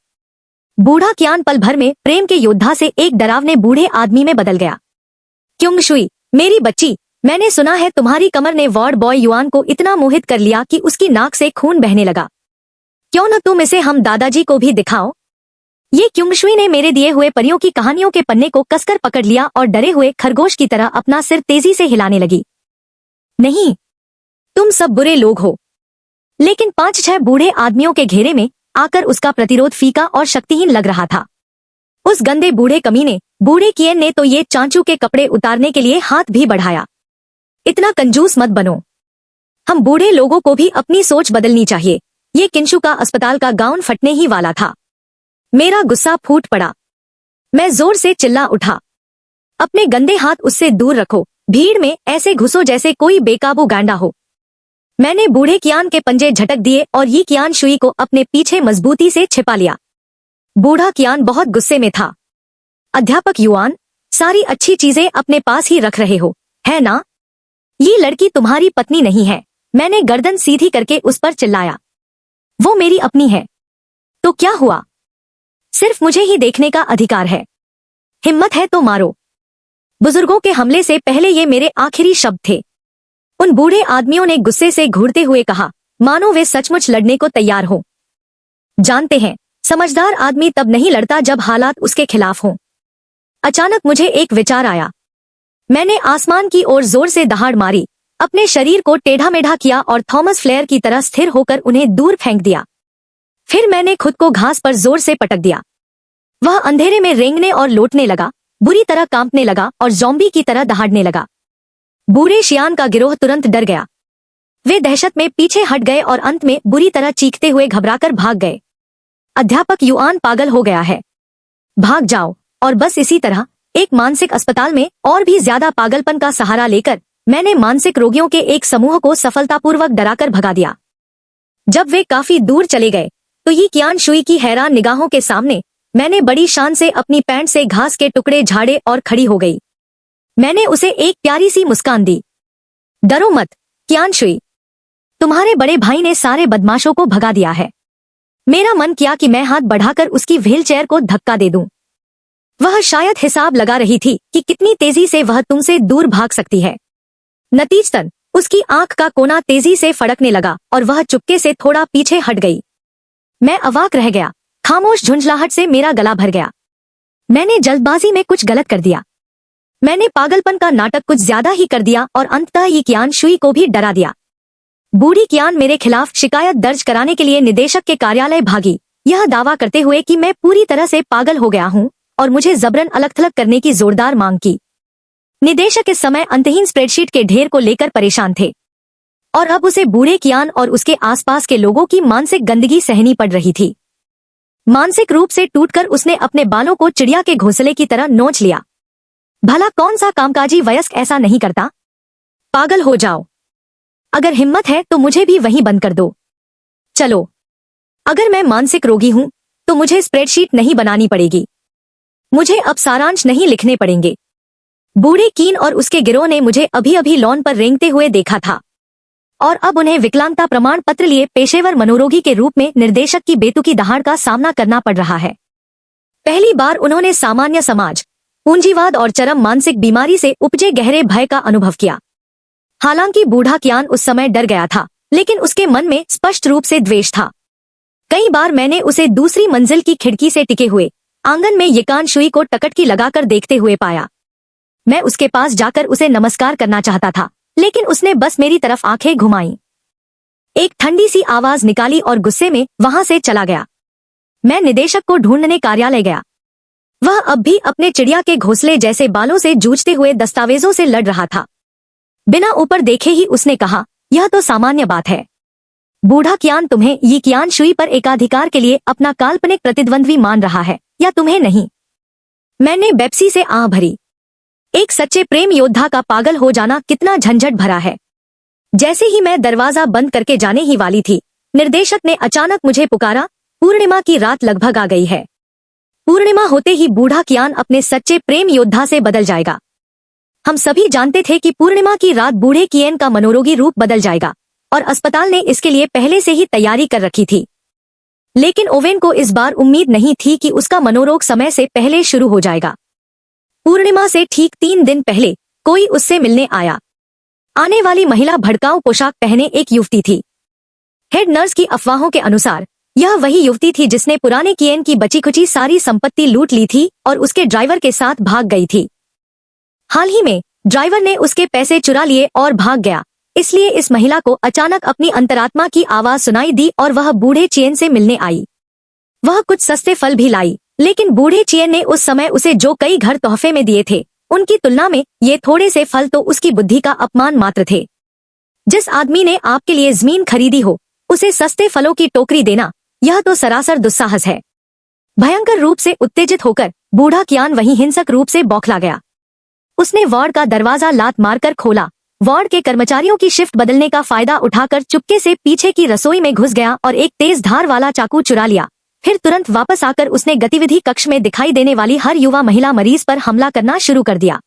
बूढ़ा कियान पल भर में प्रेम के योद्धा से एक डरावने बूढ़े आदमी में बदल गया। क्योंशुई, मेरी बच्ची, मैंने सुना है तुम्हारी कमर ने वार्ड बॉय युआन को इतना मोहित कर लिया कि उसकी नाक से खून बहने लगा। क्यों न तुम इसे हम दादाजी को भी दिखाओ। ये क्योंशुई ने मेरे दिए हुए परियों की कहानियों के पन्ने को कसकर पकड़ लिया और डरे हुए खरगोश की तरह अपना सिर तेजी से हिलाने लगी। नहीं, तुम सब बुरे लोग हो। लेकिन 5-6 बूढ़े आदमियों के घेरे में आकर उसका प्रतिरोध फीका और शक्तिहीन लग रहा था। उस गंदे बूढ़े कमीने बूढ़े कियन ने तो ये चांचू के कपड़े उतारने के लिए हाथ भी बढ़ाया। इतना कंजूस मत बनो। हम बूढ़े लोगों को भी अपनी सोच बदलनी चाहिए। ये किंशु का अस्पताल का गाउन फटने ही वाला था। मेरा गुस्सा फूट पड़ा। मैं जोर से चिल्ला उठा, अपने गंदे हाथ उससे दूर रखो। भीड़ में ऐसे घुसो जैसे कोई बेकाबू गांडा हो। मैंने बूढ़े कियान के पंजे झटक दिए और ये कियान शुई को अपने पीछे मजबूती से छिपा लिया। बूढ़ा कियान बहुत गुस्से में था। अध्यापक युआन, सारी अच्छी चीजें अपने पास ही रख रहे हो, है ना? ये लड़की तुम्हारी पत्नी नहीं है। मैंने गर्दन सीधी करके उस पर चिल्लाया। वो मेरी अपनी है। तो क्या हुआ? सिर्फ मुझे ही देखने का अधिकार है। हिम्मत है तो मारो। बुजुर्गों के हमले से पहले ये मेरे आखिरी शब्द थे। उन बूढ़े आदमियों ने गुस्से से घूरते हुए कहा, मानो वे सचमुच लड़ने को तैयार हो। जानते हैं, समझदार आदमी तब नहीं लड़ता जब हालात उसके खिलाफ हों। अचानक मुझे एक विचार आया। मैंने आसमान की ओर जोर से दहाड़ मारी, अपने शरीर को टेढ़ा मेढ़ा किया और थॉमस फ्लेयर की तरह स्थिर होकर उन्हें दूर फेंक दिया। फिर मैंने खुद को घास पर जोर से पटक दिया। वह अंधेरे में रेंगने और लौटने लगा, बुरी तरह कांपने लगा और ज़ॉम्बी की तरह दहाड़ने लगा। बूढ़े शियान का गिरोह तुरंत डर गया। वे दहशत में पीछे हट गए और अंत में बुरी तरह चीखते हुए घबराकर भाग गए। अध्यापक युआन पागल हो गया है। भाग जाओ। और बस इसी तरह एक मानसिक अस्पताल में और भी ज्यादा पागलपन का सहारा लेकर मैंने मानसिक रोगियों के एक समूह को सफलतापूर्वक डराकर भगा दिया। जब वे काफी दूर चले गए तो ये कियान शुई की हैरान निगाहों के सामने मैंने बड़ी शान से अपनी पैंट से घास के टुकड़े झाड़े और खड़ी हो गई। मैंने उसे एक प्यारी सी मुस्कान दी। डरो मत कियान शुई, तुम्हारे बड़े भाई ने सारे बदमाशों को भगा दिया है। मेरा मन किया कि मैं हाथ बढ़ाकर उसकी व्हीलचेयर को धक्का दे दूं। वह शायद हिसाब लगा रही थी कि कितनी तेजी से वह तुमसे दूर भाग सकती है। नतीजतन उसकी आंख का कोना तेजी से फड़कने लगा और वह चुपके से थोड़ा पीछे हट गई। मैं अवाक रह गया। खामोश झुंझलाहट से मेरा गला भर गया। मैंने जल्दबाजी में कुछ गलत कर दिया। मैंने पागलपन का नाटक कुछ ज्यादा ही कर दिया और अंततः ये कियान शुई को भी डरा दिया। बूढ़ी कियान मेरे खिलाफ शिकायत दर्ज कराने के लिए निदेशक के कार्यालय भागी, यह दावा करते हुए कि मैं पूरी तरह से पागल हो गया हूं और मुझे जबरन अलग थलग करने की जोरदार मांग की। निदेशक इस समय अंतहीन स्प्रेडशीट के ढेर को लेकर परेशान थे और अब उसे बूढ़े कियान और उसके आसपास के लोगों की मानसिक गंदगी सहनी पड़ रही थी। मानसिक रूप से टूटकर उसने अपने बालों को चिड़िया के घोंसले की तरह नोच लिया। भला कौन सा कामकाजी वयस्क ऐसा नहीं करता? पागल हो जाओ। अगर हिम्मत है तो मुझे भी वहीं बंद कर दो। चलो, अगर मैं मानसिक रोगी हूं तो मुझे स्प्रेडशीट नहीं बनानी पड़ेगी। मुझे अब सारांश नहीं लिखने पड़ेंगे। बूढ़े कीन और उसके गिरोह ने मुझे अभी अभी लॉन पर रेंगते हुए देखा था और अब उन्हें विकलांगता प्रमाण पत्र लिए पेशेवर मनोरोगी के रूप में निर्देशक की बेतुकी दहाड़ का सामना करना पड़ रहा है। पहली बार उन्होंने सामान्य समाज, पूंजीवाद और चरम मानसिक बीमारी से उपजे गहरे भय का अनुभव किया। हालांकि बूढ़ा कियान उस समय डर गया था, लेकिन उसके मन में स्पष्ट रूप से द्वेष था। कई बार मैंने उसे दूसरी मंजिल की खिड़की से टिके हुए आंगन में यिकान शुई को टकटकी लगाकर देखते हुए पाया। मैं उसके पास जाकर उसे नमस्कार करना चाहता था, लेकिन उसने बस मेरी तरफ आंखें घुमाईं। एक ठंडी सी आवाज निकाली और गुस्से में वहां से चला गया। मैं निदेशक को ढूंढने कार्यालय गया। वह अब भी अपने चिड़िया के घोंसले जैसे बालों से जूझते हुए दस्तावेजों से लड़ रहा था। बिना ऊपर देखे ही उसने कहा, यह तो सामान्य बात है। बूढ़ा कियान तुम्हें ये कियान शुई पर एकाधिकार के लिए अपना काल्पनिक प्रतिद्वंद्वी मान रहा है, या तुम्हें नहीं? मैंने बेप्सी से आह भरी। एक सच्चे प्रेम योद्धा का पागल हो जाना कितना झंझट भरा है। जैसे ही मैं दरवाजा बंद करके जाने ही वाली थी, निर्देशक ने अचानक मुझे पुकारा, पूर्णिमा की रात लगभग आ गई है। पूर्णिमा होते ही बूढ़ा कियान अपने सच्चे प्रेम योद्धा से बदल जाएगा। हम सभी जानते थे कि पूर्णिमा की रात बूढ़े कियन का मनोरोगी रूप बदल जाएगा और अस्पताल ने इसके लिए पहले से ही तैयारी कर रखी थी। लेकिन ओवेन को इस बार उम्मीद नहीं थी कि उसका मनोरोग समय से पहले शुरू हो जाएगा। पूर्णिमा से ठीक 3 दिन पहले कोई उससे मिलने आया। आने वाली महिला भड़काऊ पोशाक पहने एक युवती थी। हेड नर्स की अफवाहों के अनुसार यह वही युवती थी जिसने पुराने कियन की बची खुची सारी संपत्ति लूट ली थी और उसके ड्राइवर के साथ भाग गई थी। हाल ही में ड्राइवर ने उसके पैसे चुरा लिए और भाग गया, इसलिए इस महिला को अचानक अपनी अंतरात्मा की आवाज सुनाई दी और वह बूढ़े चियन से मिलने आई। वह कुछ सस्ते फल भी लाई, लेकिन बूढ़े चियन ने उस समय उसे जो कई घर तोहफे में दिए थे, उनकी तुलना में ये थोड़े से फल तो उसकी बुद्धि का अपमान मात्र थे। जिस आदमी ने आपके लिए जमीन खरीदी हो, उसे सस्ते फलों की टोकरी देना, यह तो सरासर दुस्साहस है। भयंकर रूप से उत्तेजित होकर बूढ़ा कियान वहीं हिंसक रूप से बौखला गया। उसने वार्ड का दरवाजा लात मारकर खोला, वार्ड के कर्मचारियों की शिफ्ट बदलने का फायदा उठाकर चुपके से पीछे की रसोई में घुस गया और एक तेज धार वाला चाकू चुरा लिया। फिर तुरंत वापस आकर उसने गतिविधि कक्ष में दिखाई देने वाली हर युवा महिला मरीज पर हमला करना शुरू कर दिया।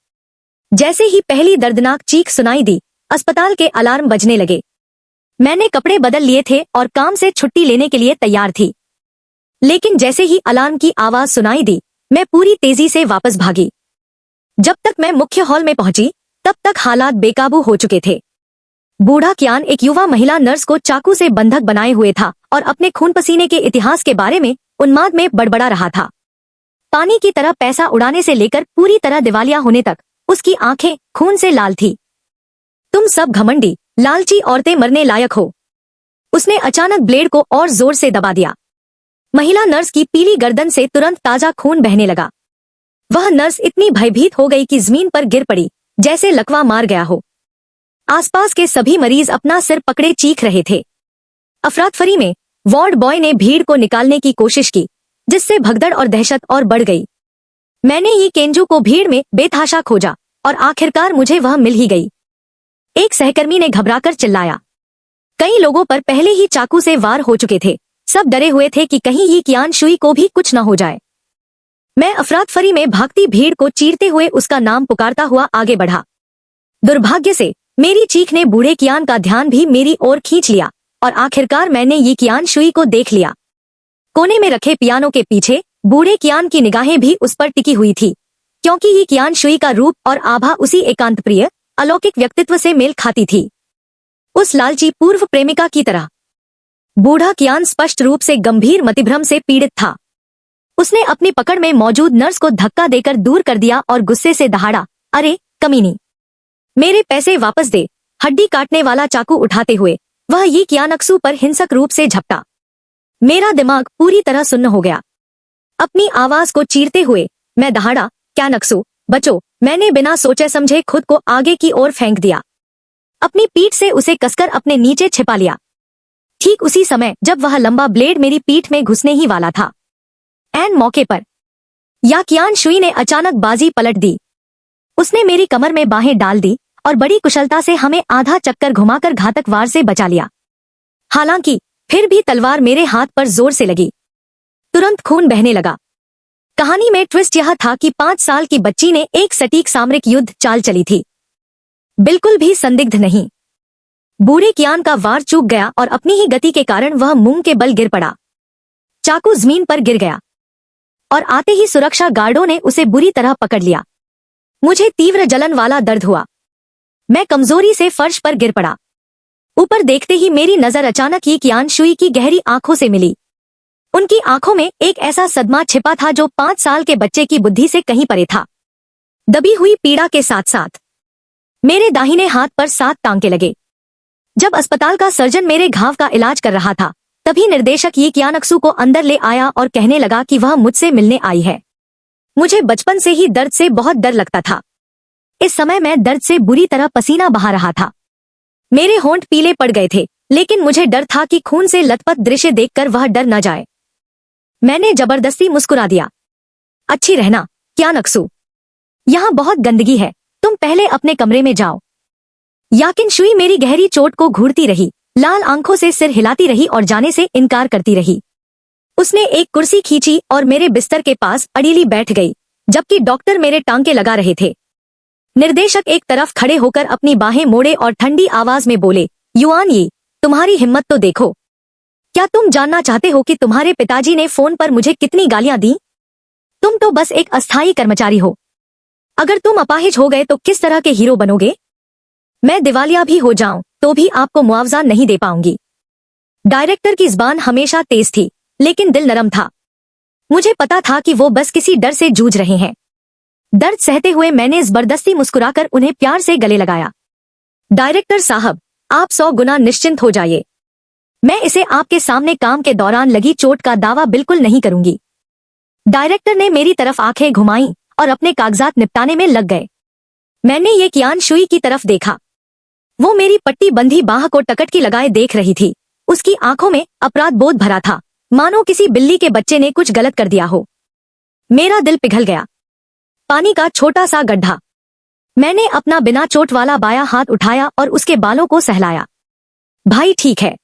जैसे ही पहली दर्दनाक चीख सुनाई दी, अस्पताल के अलार्म बजने लगे। मैंने कपड़े बदल लिए थे और काम से छुट्टी लेने के लिए तैयार थी, लेकिन जैसे ही अलार्म की आवाज सुनाई दी, मैं पूरी तेजी से वापस भागी। जब तक मैं मुख्य हॉल में पहुंची, तब तक हालात बेकाबू हो चुके थे। बूढ़ा कियान एक युवा महिला नर्स को चाकू से बंधक बनाए हुए था और अपने खून पसीने के इतिहास के बारे में उन्माद में बड़बड़ा रहा था। पानी की तरह पैसा उड़ाने से लेकर पूरी तरह दिवालिया होने तक उसकी आंखें खून से लाल थी। तुम सब घमंडी, लालची औरतें मरने लायक हो। उसने अचानक ब्लेड को और जोर से दबा दिया। महिला नर्स की पीली गर्दन से तुरंत ताजा खून बहने लगा। वह नर्स इतनी भयभीत हो गई कि जमीन पर गिर पड़ी, जैसे लकवा मार गया हो। आसपास के सभी मरीज अपना सिर पकड़े चीख रहे थे। अफरातफरी में वार्ड बॉय ने भीड़ को निकालने की कोशिश की, जिससे भगदड़ और दहशत और बढ़ गई। मैंने ये केंजू को भीड़ में बेतहाशा खोजा और आखिरकार मुझे वह मिल ही गई। एक सहकर्मी ने घबराकर चिल्लाया। कई लोगों पर पहले ही चाकू से वार हो चुके थे। सब डरे हुए थे कि कहीं ये कियान शुई को भी कुछ न हो जाए। मैं अफरातफरी में भागती भीड़ को चीरते हुए उसका नाम पुकारता हुआ आगे बढ़ा। दुर्भाग्य से मेरी चीख ने बूढ़े कियान का ध्यान भी मेरी ओर खींच लिया और आखिरकार मैंने ये कियान शुई को देख लिया। कोने में रखे पियानो के पीछे बूढ़े कियान की निगाहें भी उस पर टिकी हुई थी, क्योंकि ये कियान शुई का रूप और आभा उसी एकांत प्रिय अलौकिक व्यक्तित्व से मेल खाती थी, उस लालची पूर्व प्रेमिका की तरह। बूढ़ा कियान स्पष्ट रूप से गंभीर मतिभ्रम से पीड़ित था। उसने अपनी पकड़ में मौजूद नर्स को धक्का देकर दूर कर दिया और गुस्से से दहाड़ा, अरे कमीनी, मेरे पैसे वापस दे। हड्डी काटने वाला चाकू उठाते हुए वह ये कियानक्सू पर हिंसक रूप से झपटा। मेरा दिमाग पूरी तरह सुन्न हो गया। अपनी आवाज को चीरते हुए मैं दहाड़ा, कियानक्सू बचो। मैंने बिना सोचे समझे खुद को आगे की ओर फेंक दिया, अपनी पीठ से उसे कसकर अपने नीचे छिपा लिया। ठीक उसी समय जब वह लंबा ब्लेड मेरी पीठ में घुसने ही वाला था, ऐन मौके पर याकियान शुई ने अचानक बाजी पलट दी। उसने मेरी कमर में बाहें डाल दी और बड़ी कुशलता से हमें आधा चक्कर घुमाकर घातक वार से बचा लिया। हालांकि फिर भी तलवार मेरे हाथ पर जोर से लगी। तुरंत खून बहने लगा। कहानी में ट्विस्ट यह था कि 5 साल की बच्ची ने एक सटीक सामरिक युद्ध चाल चली थी, बिल्कुल भी संदिग्ध नहीं। बूढ़े कियान का वार चूक गया और अपनी ही गति के कारण वह मुंह के बल गिर पड़ा। चाकू जमीन पर गिर गया और आते ही सुरक्षा गार्डों ने उसे बुरी तरह पकड़ लिया। मुझे तीव्र जलन वाला दर्द हुआ। मैं कमजोरी से फर्श पर गिर पड़ा। ऊपर देखते ही मेरी नजर अचानक ही कियान शुई की गहरी आंखों से मिली। उनकी आंखों में एक ऐसा सदमा छिपा था जो 5 साल के बच्चे की बुद्धि से कहीं परे था। दबी हुई पीड़ा के साथ साथ मेरे दाहिने हाथ पर 7 टांके लगे। जब अस्पताल का सर्जन मेरे घाव का इलाज कर रहा था, तभी निर्देशक ये कियानक्सू को अंदर ले आया और कहने लगा कि वह मुझसे मिलने आई है। मुझे बचपन से ही दर्द से बहुत डर लगता था। इस समय मैं दर्द से बुरी तरह पसीना बहा रहा था। मेरे होंठ पीले पड़ गए थे, लेकिन मुझे डर था कि खून से लथपथ दृश्य देखकर वह डर न जाए। मैंने जबरदस्ती मुस्कुरा दिया। अच्छी रहना कियानक्सू, यहाँ बहुत गंदगी है, तुम पहले अपने कमरे में जाओ। याकिन शुई मेरी गहरी चोट को घूरती रही, लाल आंखों से सिर हिलाती रही और जाने से इनकार करती रही। उसने एक कुर्सी खींची और मेरे बिस्तर के पास अड़ीली बैठ गई, जबकि डॉक्टर मेरे टांके लगा रहे थे। निर्देशक एक तरफ खड़े होकर अपनी बाहें मोड़े और ठंडी आवाज में बोले, युआन यी, तुम्हारी हिम्मत तो देखो। क्या तुम जानना चाहते हो कि तुम्हारे पिताजी ने फोन पर मुझे कितनी गालियां दी? तुम तो बस एक अस्थायी कर्मचारी हो। अगर तुम अपाहिज हो गए तो किस तरह के हीरो बनोगे? मैं दिवालिया भी हो जाऊं तो भी आपको मुआवजा नहीं दे पाऊंगी। डायरेक्टर की जुबान हमेशा तेज थी, लेकिन दिल नरम था। मुझे पता था कि वो बस किसी डर से जूझ रहे हैं। दर्द सहते हुए मैंने जबरदस्ती मुस्कुराकर उन्हें प्यार से गले लगाया। डायरेक्टर साहब, आप 100 गुना निश्चिंत हो जाइए। मैं इसे आपके सामने काम के दौरान लगी चोट का दावा बिल्कुल नहीं करूंगी। डायरेक्टर ने मेरी तरफ आंखें घुमाई और अपने कागजात निपटाने में लग गए। मैंने ये कियान शुई की तरफ देखा। वो मेरी पट्टी बंधी बाह को टकटकी लगाए देख रही थी। उसकी आंखों में अपराध बोध भरा था, मानो किसी बिल्ली के बच्चे ने कुछ गलत कर दिया हो। मेरा दिल पिघल गया। पानी का छोटा सा गड्ढा। मैंने अपना बिना चोट वाला बायां हाथ उठाया और उसके बालों को सहलाया। भाई ठीक है,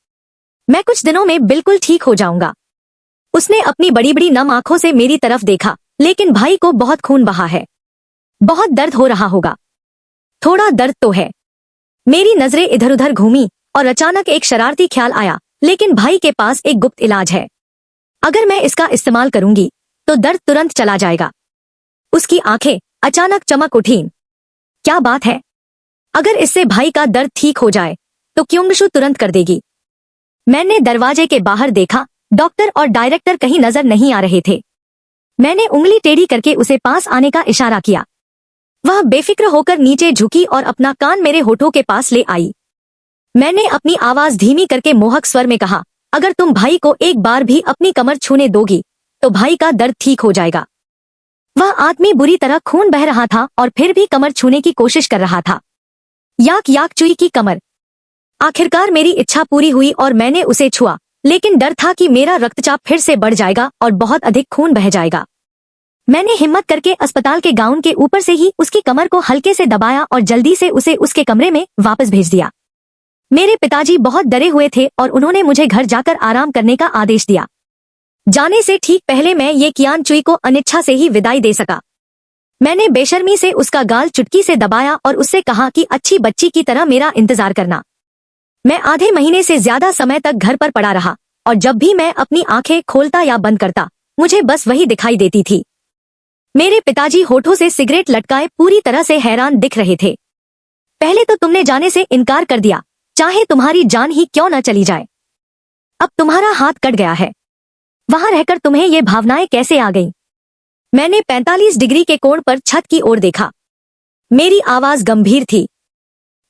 मैं कुछ दिनों में बिल्कुल ठीक हो जाऊंगा। उसने अपनी बड़ी बड़ी नम आंखों से मेरी तरफ देखा, लेकिन भाई को बहुत खून बहा है, बहुत दर्द हो रहा होगा। थोड़ा दर्द तो है। मेरी नजरें इधर उधर घूमी और अचानक एक शरारती ख्याल आया, लेकिन भाई के पास एक गुप्त इलाज है। अगर मैं इसका इस्तेमाल करूंगी तो दर्द तुरंत चला जाएगा। उसकी आंखें अचानक चमक उठीं। क्या बात है? अगर इससे भाई का दर्द ठीक हो जाए तो क्योंगशु तुरंत कर देगी। मैंने दरवाजे के बाहर देखा। डॉक्टर और डायरेक्टर कहीं नजर नहीं आ रहे थे। मैंने उंगली टेढ़ी करके उसे पास आने का इशारा किया। वह बेफिक्र होकर नीचे झुकी और अपना कान मेरे होठों के पास ले आई। मैंने अपनी आवाज धीमी करके मोहक स्वर में कहा, अगर तुम भाई को एक बार भी अपनी कमर छूने दोगी तो भाई का दर्द ठीक हो जाएगा। वह आदमी बुरी तरह खून बह रहा था और फिर भी कमर छूने की कोशिश कर रहा था। याक याक चुई की कमर। आखिरकार मेरी इच्छा पूरी हुई और मैंने उसे छुआ, लेकिन डर था कि मेरा रक्तचाप फिर से बढ़ जाएगा और बहुत अधिक खून बह जाएगा। मैंने हिम्मत करके अस्पताल के गाउन के ऊपर से ही उसकी कमर को हल्के से दबाया और जल्दी से उसे उसके कमरे में वापस भेज दिया। मेरे पिताजी बहुत डरे हुए थे और उन्होंने मुझे घर जाकर आराम करने का आदेश दिया। जाने से ठीक पहले मैं ये कियान चुई को अनिच्छा से ही विदाई दे सका। मैंने बेशर्मी से उसका गाल चुटकी से दबाया और उससे कहा कि अच्छी बच्ची की तरह मेरा इंतजार करना। मैं आधे महीने से ज्यादा समय तक घर पर पड़ा रहा और जब भी मैं अपनी आंखें खोलता या बंद करता मुझे बस वही दिखाई देती थी। मेरे पिताजी होठों से सिगरेट लटकाए पूरी तरह से हैरान दिख रहे थे। पहले तो तुमने जाने से इनकार कर दिया, चाहे तुम्हारी जान ही क्यों न चली जाए। अब तुम्हारा हाथ कट गया है। वहां रहकर तुम्हें ये भावनाएं कैसे आ गईं? मैंने 45 डिग्री के कोण पर छत की ओर देखा। मेरी आवाज गंभीर थी।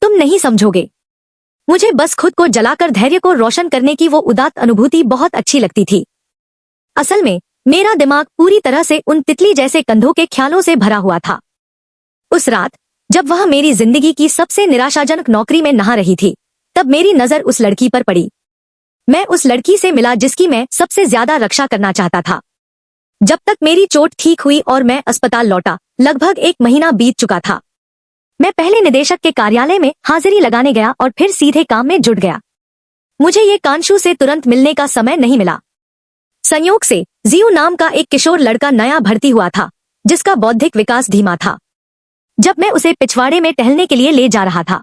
तुम नहीं समझोगे। मुझे बस खुद को जलाकर धैर्य को रोशन करने की वो उदात्त अनुभूति बहुत अच्छी लगती थी। असल में मेरा दिमाग पूरी तरह से उन तितली जैसे कंधों के ख्यालों से भरा हुआ था। उस रात जब वह मेरी जिंदगी की सबसे निराशाजनक नौकरी में नहा रही थी, तब मेरी नजर उस लड़की पर पड़ी। मैं उस लड़की से मिला जिसकी मैं सबसे ज्यादा रक्षा करना चाहता था। जब तक मेरी चोट ठीक हुई और मैं अस्पताल लौटा, लगभग 1 महीना बीत चुका था। मैं पहले निदेशक के कार्यालय में हाजिरी लगाने गया और फिर सीधे काम में जुट गया। मुझे ये कांशु से तुरंत मिलने का समय नहीं मिला। संयोग से जियू नाम का एक किशोर लड़का नया भर्ती हुआ था, जिसका बौद्धिक विकास धीमा था। जब मैं उसे पिछवाड़े में टहलने के लिए ले जा रहा था,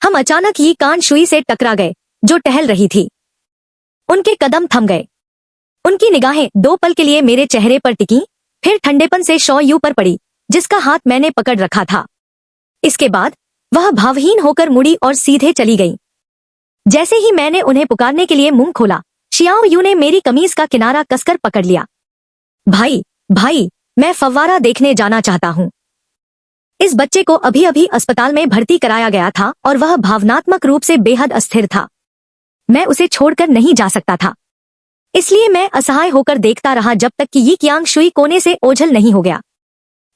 हम अचानक ही कांशुई से टकरा गए, जो टहल रही थी। उनके कदम थम गए। उनकी निगाहें 2 पल के लिए मेरे चेहरे पर टिकीं, फिर ठंडेपन से शॉयू पर पड़ी, जिसका हाथ मैंने पकड़ रखा था। इसके बाद वह भावहीन होकर मुड़ी और सीधे चली गई। जैसे ही मैंने उन्हें पुकारने के लिए मुंह खोला, शियाओ यू ने मेरी कमीज का किनारा कसकर पकड़ लिया। भाई भाई, मैं फव्वारा देखने जाना चाहता हूँ। इस बच्चे को अभी अभी अस्पताल में भर्ती कराया गया था और वह भावनात्मक रूप से बेहद अस्थिर था। मैं उसे छोड़कर नहीं जा सकता था, इसलिए मैं असहाय होकर देखता रहा जब तक कि ये कियांग शुई कोने से ओझल नहीं हो गया।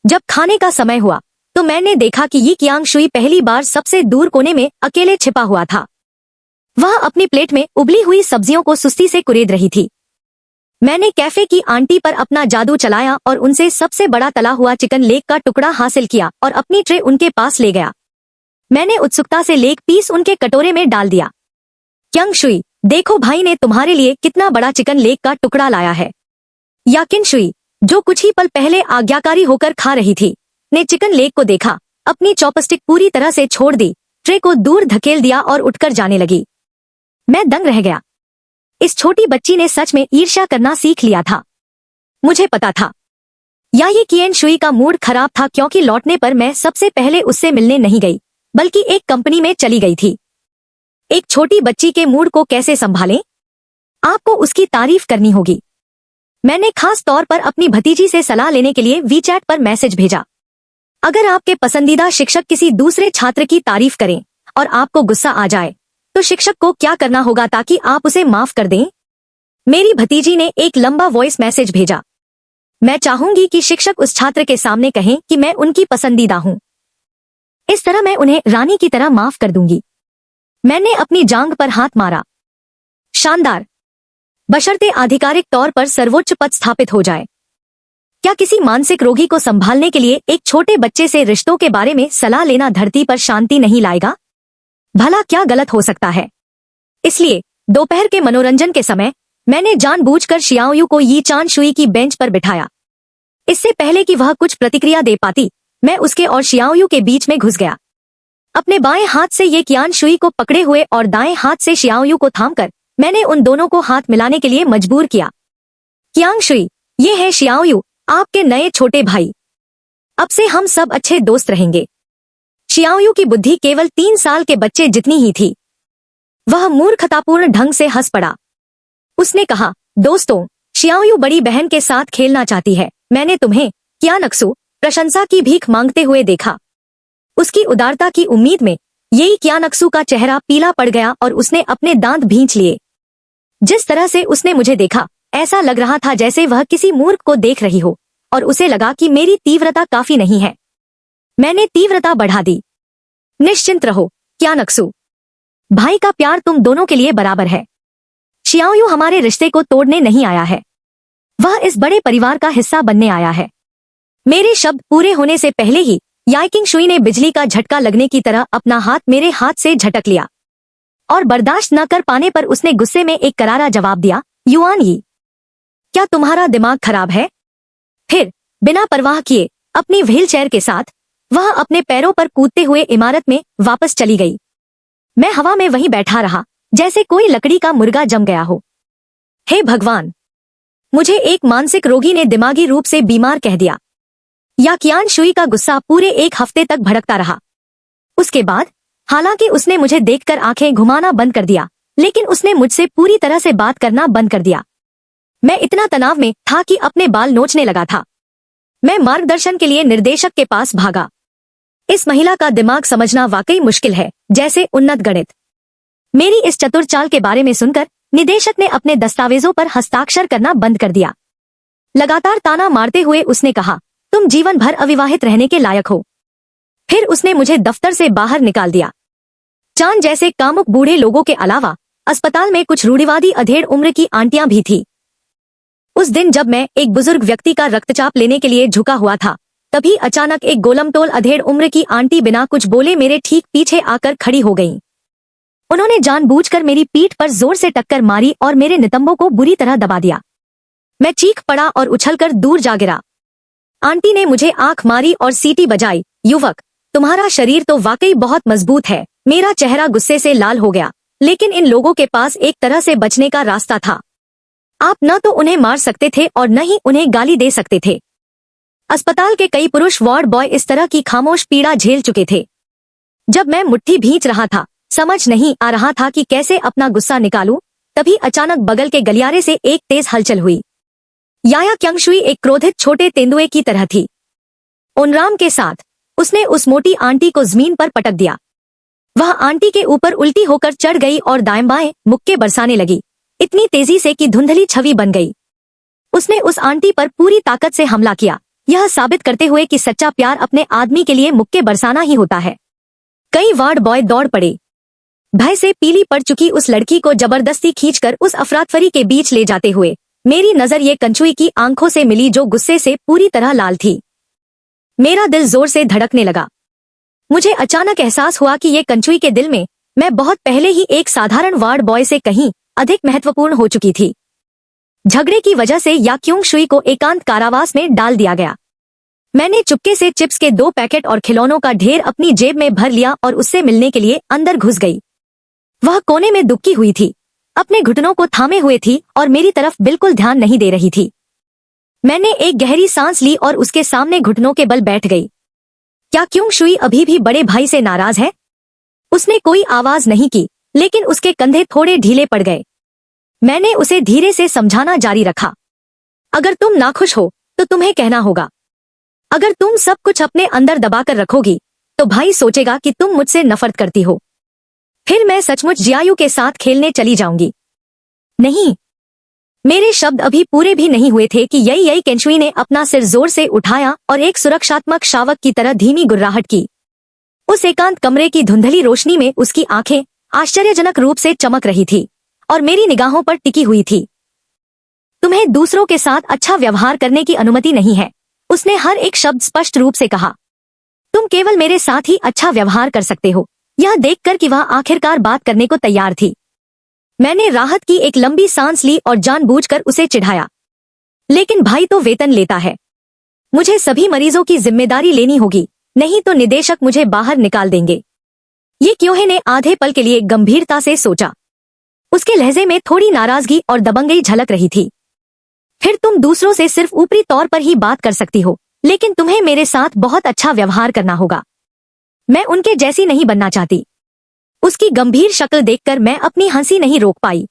जब खाने का समय हुआ तो मैंने देखा कि ये कियांग शुई पहली बार सबसे दूर कोने में अकेले छिपा हुआ था। वह अपनी प्लेट में उबली हुई सब्जियों को सुस्ती से कुरेद रही थी। मैंने कैफे की आंटी पर अपना जादू चलाया और उनसे सबसे बड़ा तला हुआ चिकन लेग का टुकड़ा हासिल किया और अपनी ट्रे उनके पास ले गया। मैंने उत्सुकता से लेग पीस उनके कटोरे में डाल दिया। कियांग शुई, देखो भाई ने तुम्हारे लिए कितना बड़ा चिकन लेग का टुकड़ा लाया है। याकिन शुई, जो कुछ ही पल पहले आज्ञाकारी होकर खा रही थी, ने चिकन लेग को देखा, अपनी चॉपस्टिक पूरी तरह से छोड़ दी, ट्रे को दूर धकेल दिया और उठकर जाने लगी। मैं दंग रह गया। इस छोटी बच्ची ने सच में ईर्ष्या करना सीख लिया था। मुझे पता था, या ये किएन शुई का मूड खराब था, क्योंकि लौटने पर मैं सबसे पहले उससे मिलने नहीं गई, बल्कि एक कंपनी में चली गई थी। एक छोटी बच्ची के मूड को कैसे संभालें? आपको उसकी तारीफ करनी होगी। मैंने खास तौर पर अपनी भतीजी से सलाह लेने के लिए वीचैट पर मैसेज भेजा। अगर आपके पसंदीदा शिक्षक किसी दूसरे छात्र की तारीफ करें और आपको गुस्सा आ जाए, तो शिक्षक को क्या करना होगा ताकि आप उसे माफ कर दें? मेरी भतीजी ने एक लंबा वॉइस मैसेज भेजा। मैं चाहूंगी कि शिक्षक उस छात्र के सामने कहें कि मैं उनकी पसंदीदा हूं। इस तरह मैं उन्हें रानी की तरह माफ कर दूंगी। मैंने अपनी जांघ पर हाथ मारा। शानदार, बशर्ते आधिकारिक तौर पर सर्वोच्च पद स्थापित हो जाए। क्या किसी मानसिक रोगी को संभालने के लिए एक छोटे बच्चे से रिश्तों के बारे में सलाह लेना धरती पर शांति नहीं लाएगा? भला क्या गलत हो सकता है? इसलिए दोपहर के मनोरंजन के समय मैंने जानबूझकर शियाओयू को यी चान शुई की बेंच पर बिठाया। इससे पहले कि वह कुछ प्रतिक्रिया दे पाती, मैं उसके और शियाओयू के बीच में घुस गया। अपने बाएं हाथ से ये कियान शुई को पकड़े हुए और दाएं हाथ से शियाओयू को थामकर मैंने उन दोनों को हाथ मिलाने के लिए मजबूर किया। कियांग शुई, ये है शियाओयू, आपके नए छोटे भाई। अब से हम सब अच्छे दोस्त रहेंगे। शियाओयू की बुद्धि केवल 3 साल के बच्चे जितनी ही थी। वह मूर्खतापूर्ण ढंग से हंस पड़ा। उसने कहा, दोस्तों, शियाओयू बड़ी बहन के साथ खेलना चाहती है। मैंने तुम्हें, कियानक्सु, प्रशंसा की भीख मांगते हुए देखा। उसकी उदारता की उम्मीद में यही कियानक्सु का चेहरा पीला पड़ गया और उसने अपने दांत भींच लिए। जिस तरह से उसने मुझे देखा, ऐसा लग रहा था जैसे वह किसी मूर्ख को देख रही हो, और उसे लगा कि मेरी तीव्रता काफी नहीं है। मैंने तीव्रता बढ़ा दी। निश्चिंत रहो कियानक्सु, भाई का प्यार तुम दोनों के लिए बराबर है। शियाओयू हमारे रिश्ते को तोड़ने नहीं आया है, वह इस बड़े परिवार का हिस्सा बनने आया है। मेरे शब्द पूरे होने से पहले ही याकिंग शुई ने बिजली का झटका लगने की तरह अपना हाथ मेरे हाथ से झटक लिया, और बर्दाश्त न कर पाने पर उसने गुस्से में एक करारा जवाब दिया, युआन यी। क्या तुम्हारा दिमाग खराब है? फिर बिना परवाह किए अपनी व्हीलचेयर के साथ वह अपने पैरों पर कूदते हुए इमारत में वापस चली गई। मैं हवा में वहीं बैठा रहा जैसे कोई लकड़ी का मुर्गा जम गया हो। हे भगवान, मुझे एक मानसिक रोगी ने दिमागी रूप से बीमार कह दिया। याकियान शुई का गुस्सा पूरे एक हफ्ते तक भड़कता रहा। उसके बाद हालांकि उसने मुझे देखकर आंखें घुमाना बंद कर दिया, लेकिन उसने मुझसे पूरी तरह से बात करना बंद कर दिया। मैं इतना तनाव में था कि अपने बाल नोचने लगा था। मैं मार्गदर्शन के लिए निर्देशक के पास भागा। इस महिला का दिमाग समझना वाकई मुश्किल है, जैसे उन्नत गणित। मेरी इस चतुर चाल के बारे में सुनकर निदेशक ने अपने दस्तावेजों पर हस्ताक्षर करना बंद कर दिया। लगातार ताना मारते हुए उसने कहा, तुम जीवन भर अविवाहित रहने के लायक हो। फिर उसने मुझे दफ्तर से बाहर निकाल दिया। चांद जैसे कामुक बूढ़े लोगों के अलावा अस्पताल में कुछ रूढ़िवादी अधेड़ उम्र की आंटियां भी थी। उस दिन जब मैं एक बुजुर्ग व्यक्ति का रक्तचाप लेने के लिए झुका हुआ था, तभी अचानक एक गोलमटोल अधेड़ उम्र की आंटी बिना कुछ बोले मेरे ठीक पीछे आकर खड़ी हो गईं। उन्होंने जानबूझकर मेरी पीठ पर जोर से टक्कर मारी और मेरे नितंबों को बुरी तरह दबा दिया। मैं चीख पड़ा और उछलकर दूर जा गिरा। आंटी ने मुझे आंख मारी और सीटी बजाई, युवक, तुम्हारा शरीर तो वाकई बहुत मजबूत है। मेरा चेहरा गुस्से से लाल हो गया, लेकिन इन लोगों के पास एक तरह से बचने का रास्ता था। आप न तो उन्हें मार सकते थे और न ही उन्हें गाली दे सकते थे। अस्पताल के कई पुरुष वार्ड बॉय इस तरह की खामोश पीड़ा झेल चुके थे। जब मैं मुट्ठी भींच रहा था, समझ नहीं आ रहा था कि कैसे अपना गुस्सा निकालूं, तभी अचानक बगल के गलियारे से एक तेज हलचल हुई। याया क्यांगशुई एक क्रोधित छोटे तेंदुए की तरह थी। उनराम के साथ उसने उस मोटी आंटी को जमीन पर पटक दिया। वह आंटी के ऊपर उल्टी होकर चढ़ गई और दाएं बाएं मुक्के बरसाने लगी, इतनी तेजी से कि धुंधली छवि बन गई। उसने उस आंटी पर पूरी ताकत से हमला किया, यह साबित करते हुए कि सच्चा प्यार अपने आदमी के लिए मुक्के बरसाना ही होता है। कई वार्ड बॉय दौड़ पड़े। भय से पीली पड़ चुकी उस लड़की को जबरदस्ती खींचकर उस अफरातफरी के बीच ले जाते हुए मेरी नजर ये कंचुई की आंखों से मिली जो गुस्से से पूरी तरह लाल थी। मेरा दिल जोर से धड़कने लगा। मुझे अचानक एहसास हुआ कि ये कंचुई के दिल में मैं बहुत पहले ही एक साधारण वार्ड बॉय से कहीं अधिक महत्वपूर्ण हो चुकी थी। झगड़े की वजह से याक्यूंग शुई को एकांत कारावास में डाल दिया गया। मैंने चुपके से चिप्स के 2 पैकेट और खिलौनों का ढेर अपनी जेब में भर लिया और उससे मिलने के लिए अंदर घुस गई। वह कोने में दुबकी हुई थी, अपने घुटनों को थामे हुए थी और मेरी तरफ बिल्कुल ध्यान नहीं दे रही थी। मैंने एक गहरी सांस ली और उसके सामने घुटनों के बल बैठ गई। क्या क्योंग शुई अभी भी बड़े भाई से नाराज है? उसने कोई आवाज नहीं की, लेकिन उसके कंधे थोड़े ढीले पड़ गए। मैंने उसे धीरे से समझाना जारी रखा, अगर तुम नाखुश हो तो तुम्हें कहना होगा। अगर तुम सब कुछ अपने अंदर दबाकर रखोगी तो भाई सोचेगा कि तुम मुझसे नफरत करती हो। फिर मैं सचमुच जियायू के साथ खेलने चली जाऊंगी। नहीं। मेरे शब्द अभी पूरे भी नहीं हुए थे कि यई केंशुई ने अपना सिर जोर से उठाया और एक सुरक्षात्मक शावक की तरह धीमी गुर्राहट की। उस एकांत कमरे की धुंधली रोशनी में उसकी आंखें आश्चर्यजनक रूप से चमक रही थी और मेरी निगाहों पर टिकी हुई थी। तुम्हें दूसरों के साथ अच्छा व्यवहार करने की अनुमति नहीं है, उसने हर एक शब्द स्पष्ट रूप से कहा। तुम केवल मेरे साथ ही अच्छा व्यवहार कर सकते हो। यह देखकर कि वह आखिरकार बात करने को तैयार थी, मैंने राहत की एक लंबी सांस ली और जानबूझकर उसे चिढ़ाया। लेकिन भाई तो वेतन लेता है, मुझे सभी मरीजों की जिम्मेदारी लेनी होगी, नहीं तो निदेशक मुझे बाहर निकाल देंगे। ये क्योहे ने आधे पल के लिए गंभीरता से सोचा। उसके लहजे में थोड़ी नाराजगी और दबंगई झलक रही थी। फिर तुम दूसरों से सिर्फ ऊपरी तौर पर ही बात कर सकती हो, लेकिन तुम्हें मेरे साथ बहुत अच्छा व्यवहार करना होगा। मैं उनके जैसी नहीं बनना चाहती। उसकी गंभीर शक्ल देखकर मैं अपनी हंसी नहीं रोक पाई।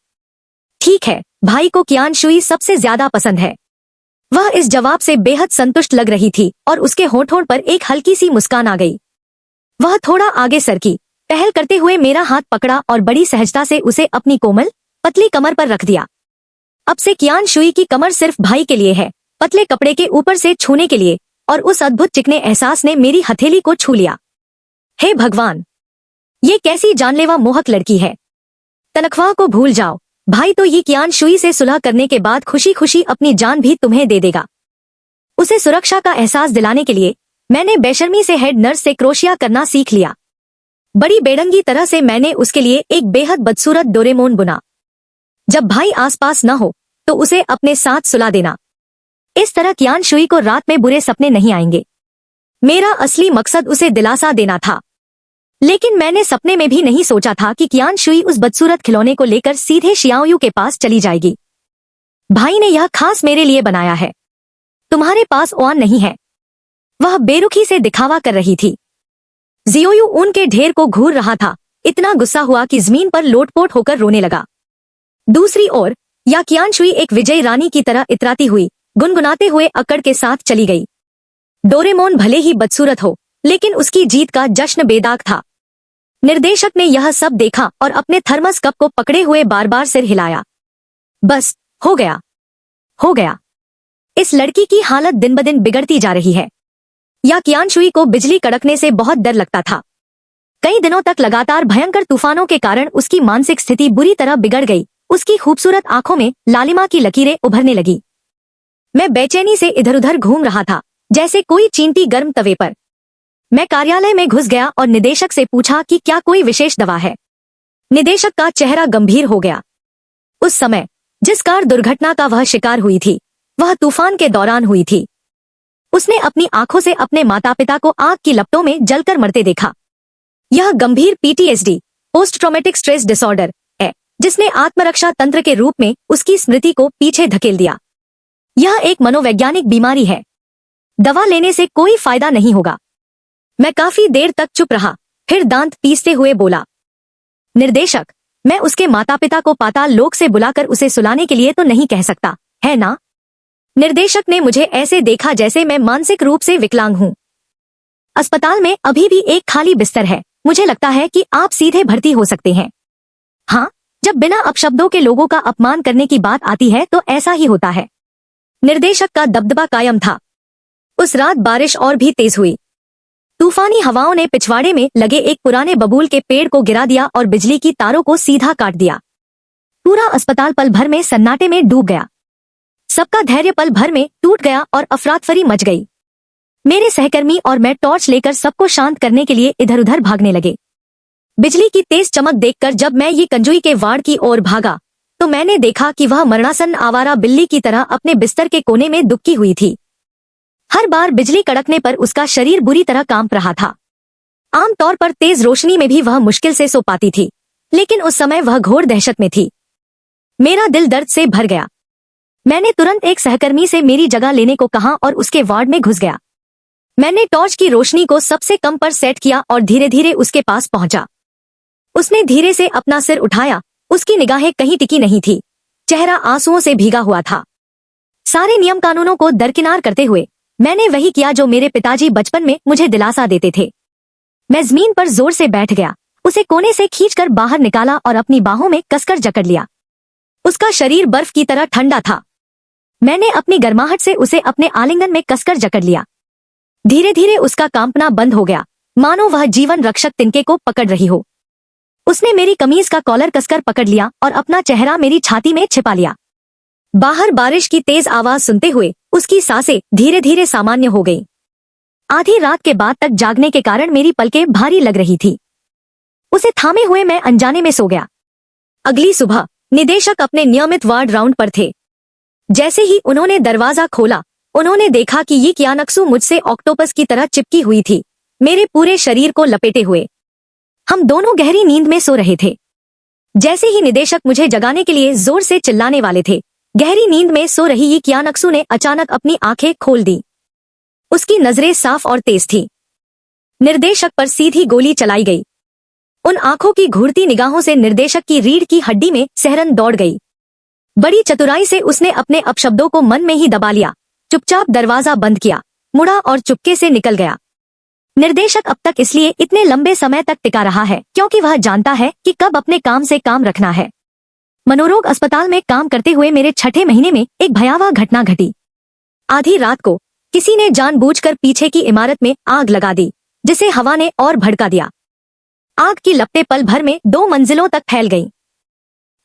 ठीक है, भाई को क्यान शुई सबसे ज्यादा पसंद है। वह इस जवाब से बेहद संतुष्ट लग रही थी और उसके होठों पर एक हल्की सी मुस्कान आ गई। वह थोड़ा आगे सरकी, पहल करते हुए मेरा हाथ पकड़ा और बड़ी सहजता से उसे अपनी कोमल पतली कमर पर रख दिया। अब से क्यान शुई की कमर सिर्फ भाई के लिए है, पतले कपड़े के ऊपर से छूने के लिए, और उस अद्भुत चिकने एहसास ने मेरी हथेली को छू लिया। हे भगवान, ये कैसी जानलेवा मोहक लड़की है। तनख्वाह को भूल जाओ, भाई तो ये क्यान शुई से सुलह करने के बाद खुशी खुशी अपनी जान भी तुम्हें दे देगा। उसे सुरक्षा का एहसास दिलाने के लिए मैंने बेशर्मी से हेड नर्स से क्रोशिया करना सीख लिया। बड़ी बेढंगी तरह से मैंने उसके लिए एक बेहद बदसूरत डोरेमोन बुना। जब भाई आसपास न हो तो उसे अपने साथ सुला देना। इस तरह कियान शुई को रात में बुरे सपने नहीं आएंगे। मेरा असली मकसद उसे दिलासा देना था, लेकिन मैंने सपने में भी नहीं सोचा था कि कियान शुई उस बदसूरत खिलौने को लेकर सीधे शियाओयू के पास चली जाएगी। भाई ने यह खास मेरे लिए बनाया है। तुम्हारे पास ओआन नहीं है। वह बेरुखी से दिखावा कर रही थी। जियोयू ऊन के ढेर को घूर रहा था, इतना गुस्सा हुआ कि जमीन पर लोटपोट होकर रोने लगा। दूसरी ओर या कियान शुई एक विजयी रानी की तरह इतराती हुई गुनगुनाते हुए अक्कड़ के साथ चली गई। डोरेमोन भले ही बदसूरत हो, लेकिन उसकी जीत का जश्न बेदाग था। निर्देशक ने यह सब देखा और अपने थर्मस कप को पकड़े हुए बार बार सिर हिलाया। बस, हो गया, हो गया। इस लड़की की हालत दिन ब दिन बिगड़ती जा रही है। या कियान शुई को बिजली कड़कने से बहुत डर लगता था। कई दिनों तक लगातार भयंकर तूफानों के कारण उसकी मानसिक स्थिति बुरी तरह बिगड़ गई। उसकी खूबसूरत आंखों में लालिमा की लकीरें उभरने लगी। मैं बेचैनी से इधर उधर घूम रहा था, जैसे कोई चींटी गर्म तवे पर। मैं कार्यालय में घुस गया और निदेशक से पूछा कि क्या कोई विशेष दवा है। निदेशक का चेहरा गंभीर हो गया। उस समय जिस कार दुर्घटना का वह शिकार हुई थी, वह तूफान के दौरान हुई थी। उसने अपनी आंखों से अपने माता पिता को आग की लपटों में जलकर मरते देखा। यह गंभीर PTSD, post traumatic stress disorder है, जिसने आत्मरक्षा तंत्र के रूप में उसकी स्मृति को पीछे धकेल दिया। यह एक मनोवैज्ञानिक बीमारी है। दवा लेने से कोई फायदा नहीं होगा। मैं काफी देर तक चुप रहा, फिर दांत पीसते हुए बोला, निर्देशक, मैं उसके माता पिता को पाताल लोक से बुलाकर उसे सुलाने के लिए तो नहीं कह सकता, है ना? निर्देशक ने मुझे ऐसे देखा जैसे मैं मानसिक रूप से विकलांग हूँ। अस्पताल में अभी भी एक खाली बिस्तर है। मुझे लगता है कि आप सीधे भर्ती हो सकते हैं। हाँ, जब बिना अपशब्दों के लोगों का अपमान करने की बात आती है तो ऐसा ही होता है। निर्देशक का दबदबा कायम था। उस रात बारिश और भी तेज हुई। तूफानी हवाओं ने पिछवाड़े में लगे एक पुराने बबूल के पेड़ को गिरा दिया और बिजली की तारों को सीधा काट दिया। पूरा अस्पताल पल भर में सन्नाटे में डूब गया। सबका धैर्य पल भर में टूट गया और अफरातफरी मच गई। मेरे सहकर्मी और मैं टॉर्च लेकर सबको शांत करने के लिए इधर उधर भागने लगे। बिजली की तेज चमक देखकर जब मैं ये कंजुई के वार्ड की ओर भागा तो मैंने देखा कि वह मरणासन आवारा बिल्ली की तरह अपने बिस्तर के कोने में दुबकी हुई थी। हर बार बिजली कड़कने पर उसका शरीर बुरी तरह कांप रहा था। आमतौर पर तेज रोशनी में भी वह मुश्किल से सो पाती थी, लेकिन उस समय वह घोर दहशत में थी। मेरा दिल दर्द से भर गया। मैंने तुरंत एक सहकर्मी से मेरी जगह लेने को कहा और उसके वार्ड में घुस गया। मैंने टॉर्च की रोशनी को सबसे कम पर सेट किया और धीरे धीरे उसके पास पहुंचा। उसने धीरे से अपना सिर उठाया। उसकी निगाहें कहीं टिकी नहीं थी। चेहरा आंसुओं से भीगा हुआ था। सारे नियम कानूनों को दरकिनार करते हुए मैंने वही किया जो मेरे पिताजी बचपन में मुझे दिलासा देते थे। मैं जमीन पर जोर से बैठ गया, उसे कोने से खींचकर बाहर निकाला और अपनी बाहों में कसकर जकड़ लिया। उसका शरीर बर्फ की तरह ठंडा था। मैंने अपनी गर्माहट से उसे अपने आलिंगन में कसकर जकड़ लिया। धीरे धीरे उसका कांपना बंद हो गया, मानो वह जीवन रक्षक तिनके को पकड़ रही हो। उसने मेरी कमीज का कॉलर कसकर पकड़ लिया और अपना चेहरा मेरी छाती में छिपा लिया। बाहर बारिश की तेज आवाज सुनते हुए उसकी सांसें धीरे धीरे सामान्य हो गई। आधी रात के बाद तक जागने के कारण मेरी पलकें भारी लग रही थी। उसे थामे हुए मैं अनजाने में सो गया। अगली सुबह निदेशक अपने नियमित वार्ड राउंड पर थे। जैसे ही उन्होंने दरवाजा खोला, उन्होंने देखा कि ये कियानक्सु मुझसे ऑक्टोपस की तरह चिपकी हुई थी, मेरे पूरे शरीर को लपेटे हुए। हम दोनों गहरी नींद में सो रहे थे। जैसे ही निदेशक मुझे जगाने के लिए जोर से चिल्लाने वाले थे, गहरी नींद में सो रही ये कियानक्सु ने अचानक अपनी आंखें खोल दी। उसकी नजरें साफ और तेज थी। निर्देशक पर सीधी गोली चलाई गई। उन आंखों की घूरती निगाहों से निर्देशक की रीढ़ की हड्डी में सहरन दौड़ गई। बड़ी चतुराई से उसने अपने अपशब्दों को मन में ही दबा लिया। चुपचाप दरवाजा बंद किया, मुड़ा और चुपके से निकल गया। निर्देशक अब तक इसलिए इतने लंबे समय तक टिका रहा है क्योंकि वह जानता है कि कब अपने काम से काम रखना है। मनोरोग अस्पताल में काम करते हुए मेरे छठे महीने में एक भयावह घटना घटी। आधी रात को किसी ने जानबूझकर पीछे की इमारत में आग लगा दी, जिसे हवा ने और भड़का दिया। आग की लपटें पल भर में 2 मंजिलों तक फैल गईं।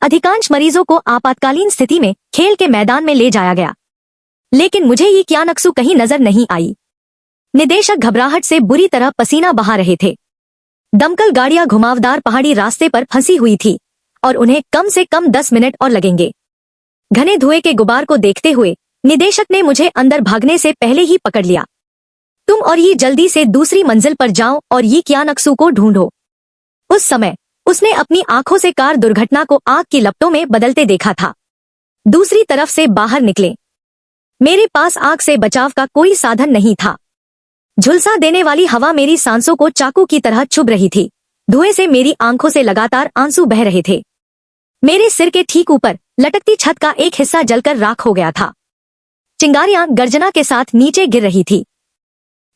अधिकांश मरीजों को आपातकालीन स्थिति में खेल के मैदान में ले जाया गया, लेकिन मुझे ये कियानक्सु कहीं नजर नहीं आई। निदेशक घबराहट से बुरी तरह पसीना बहा रहे थे। दमकल गाड़ियां घुमावदार पहाड़ी रास्ते पर फंसी हुई थी और उन्हें कम से कम 10 मिनट और लगेंगे। घने धुएं के गुबार को देखते हुए निदेशक ने मुझे अंदर भागने से पहले ही पकड़ लिया। तुम और ये जल्दी से दूसरी मंजिल पर जाओ और ये कियानक्सू को ढूंढो। उस समय उसने अपनी आंखों से कार दुर्घटना को आग की लपटों में बदलते देखा था। दूसरी तरफ से बाहर निकले। मेरे पास आग से बचाव का कोई साधन नहीं था। झुलसा देने वाली हवा मेरी सांसों को चाकू की तरह चुभ रही थी। धुएं से मेरी आंखों से लगातार आंसू बह रहे थे। मेरे सिर के ठीक ऊपर लटकती छत का एक हिस्सा जलकर राख हो गया था। चिंगारियां गर्जना के साथ नीचे गिर रही थी।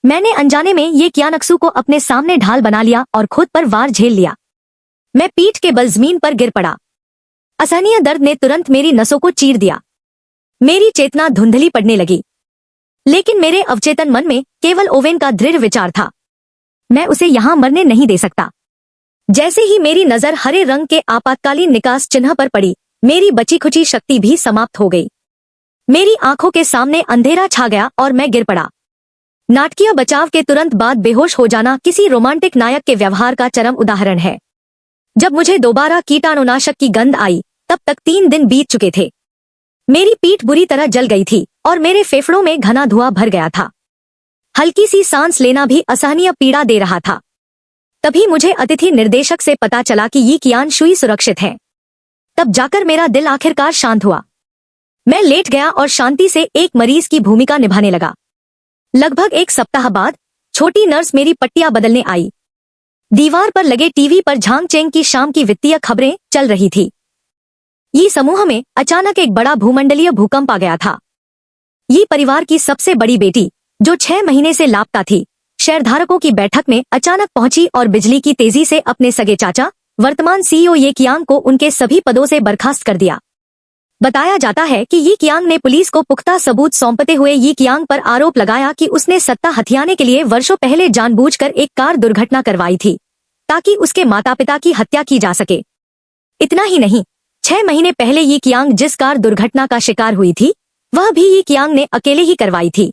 मैंने अनजाने में ये कियानक्सू को अपने सामने ढाल बना लिया और खुद पर वार झेल लिया। मैं पीठ के बल जमीन पर गिर पड़ा। असहनीय दर्द ने तुरंत मेरी नसों को चीर दिया। मेरी चेतना धुंधली पड़ने लगी, लेकिन मेरे अवचेतन मन में केवल ओवेन का दृढ़ विचार था, मैं उसे यहां मरने नहीं दे सकता। जैसे ही मेरी नजर हरे रंग के आपातकालीन निकास चिन्ह पर पड़ी, मेरी बची खुची शक्ति भी समाप्त हो गई। मेरी आंखों के सामने अंधेरा छा गया और मैं गिर पड़ा। नाटकीय बचाव के तुरंत बाद बेहोश हो जाना किसी रोमांटिक नायक के व्यवहार का चरम उदाहरण है। जब मुझे दोबारा कीटाणुनाशक की गंध आई, तब तक 3 दिन बीत चुके थे। मेरी पीठ बुरी तरह जल गई थी और मेरे फेफड़ों में घना धुआं भर गया था। हल्की सी सांस लेना भी असहनीय पीड़ा दे रहा था। तभी मुझे अतिथि निर्देशक से पता चला कि ये कियानक्सू सुरक्षित है। तब जाकर मेरा दिल आखिरकार शांत हुआ। मैं लेट गया और शांति से एक मरीज की भूमिका निभाने लगा। लगभग 1 सप्ताह बाद छोटी नर्स मेरी पट्टियां बदलने आई। दीवार पर लगे टीवी पर झांग चेंग की शाम की वित्तीय खबरें चल रही थी। ये समूह में अचानक एक बड़ा भूमंडलीय भूकंप आ गया था। ये परिवार की सबसे बड़ी बेटी, जो 6 महीने से लापता थी, शेयरधारकों की बैठक में अचानक पहुंची और बिजली की तेजी से अपने सगे चाचा, वर्तमान सीईओ ये कियांग को उनके सभी पदों से बर्खास्त कर दिया। बताया जाता है कि ये कियांग ने पुलिस को पुख्ता सबूत सौंपते हुए ये कियांग पर आरोप लगाया कि उसने सत्ता हथियाने के लिए वर्षों पहले जानबूझकर एक कार दुर्घटना करवाई थी, ताकि उसके माता पिता की हत्या की जा सके। इतना ही नहीं, 6 महीने पहले ये कियांग जिस कार दुर्घटना का शिकार हुई थी, वह भी ये कियांग ने अकेले ही करवाई थी।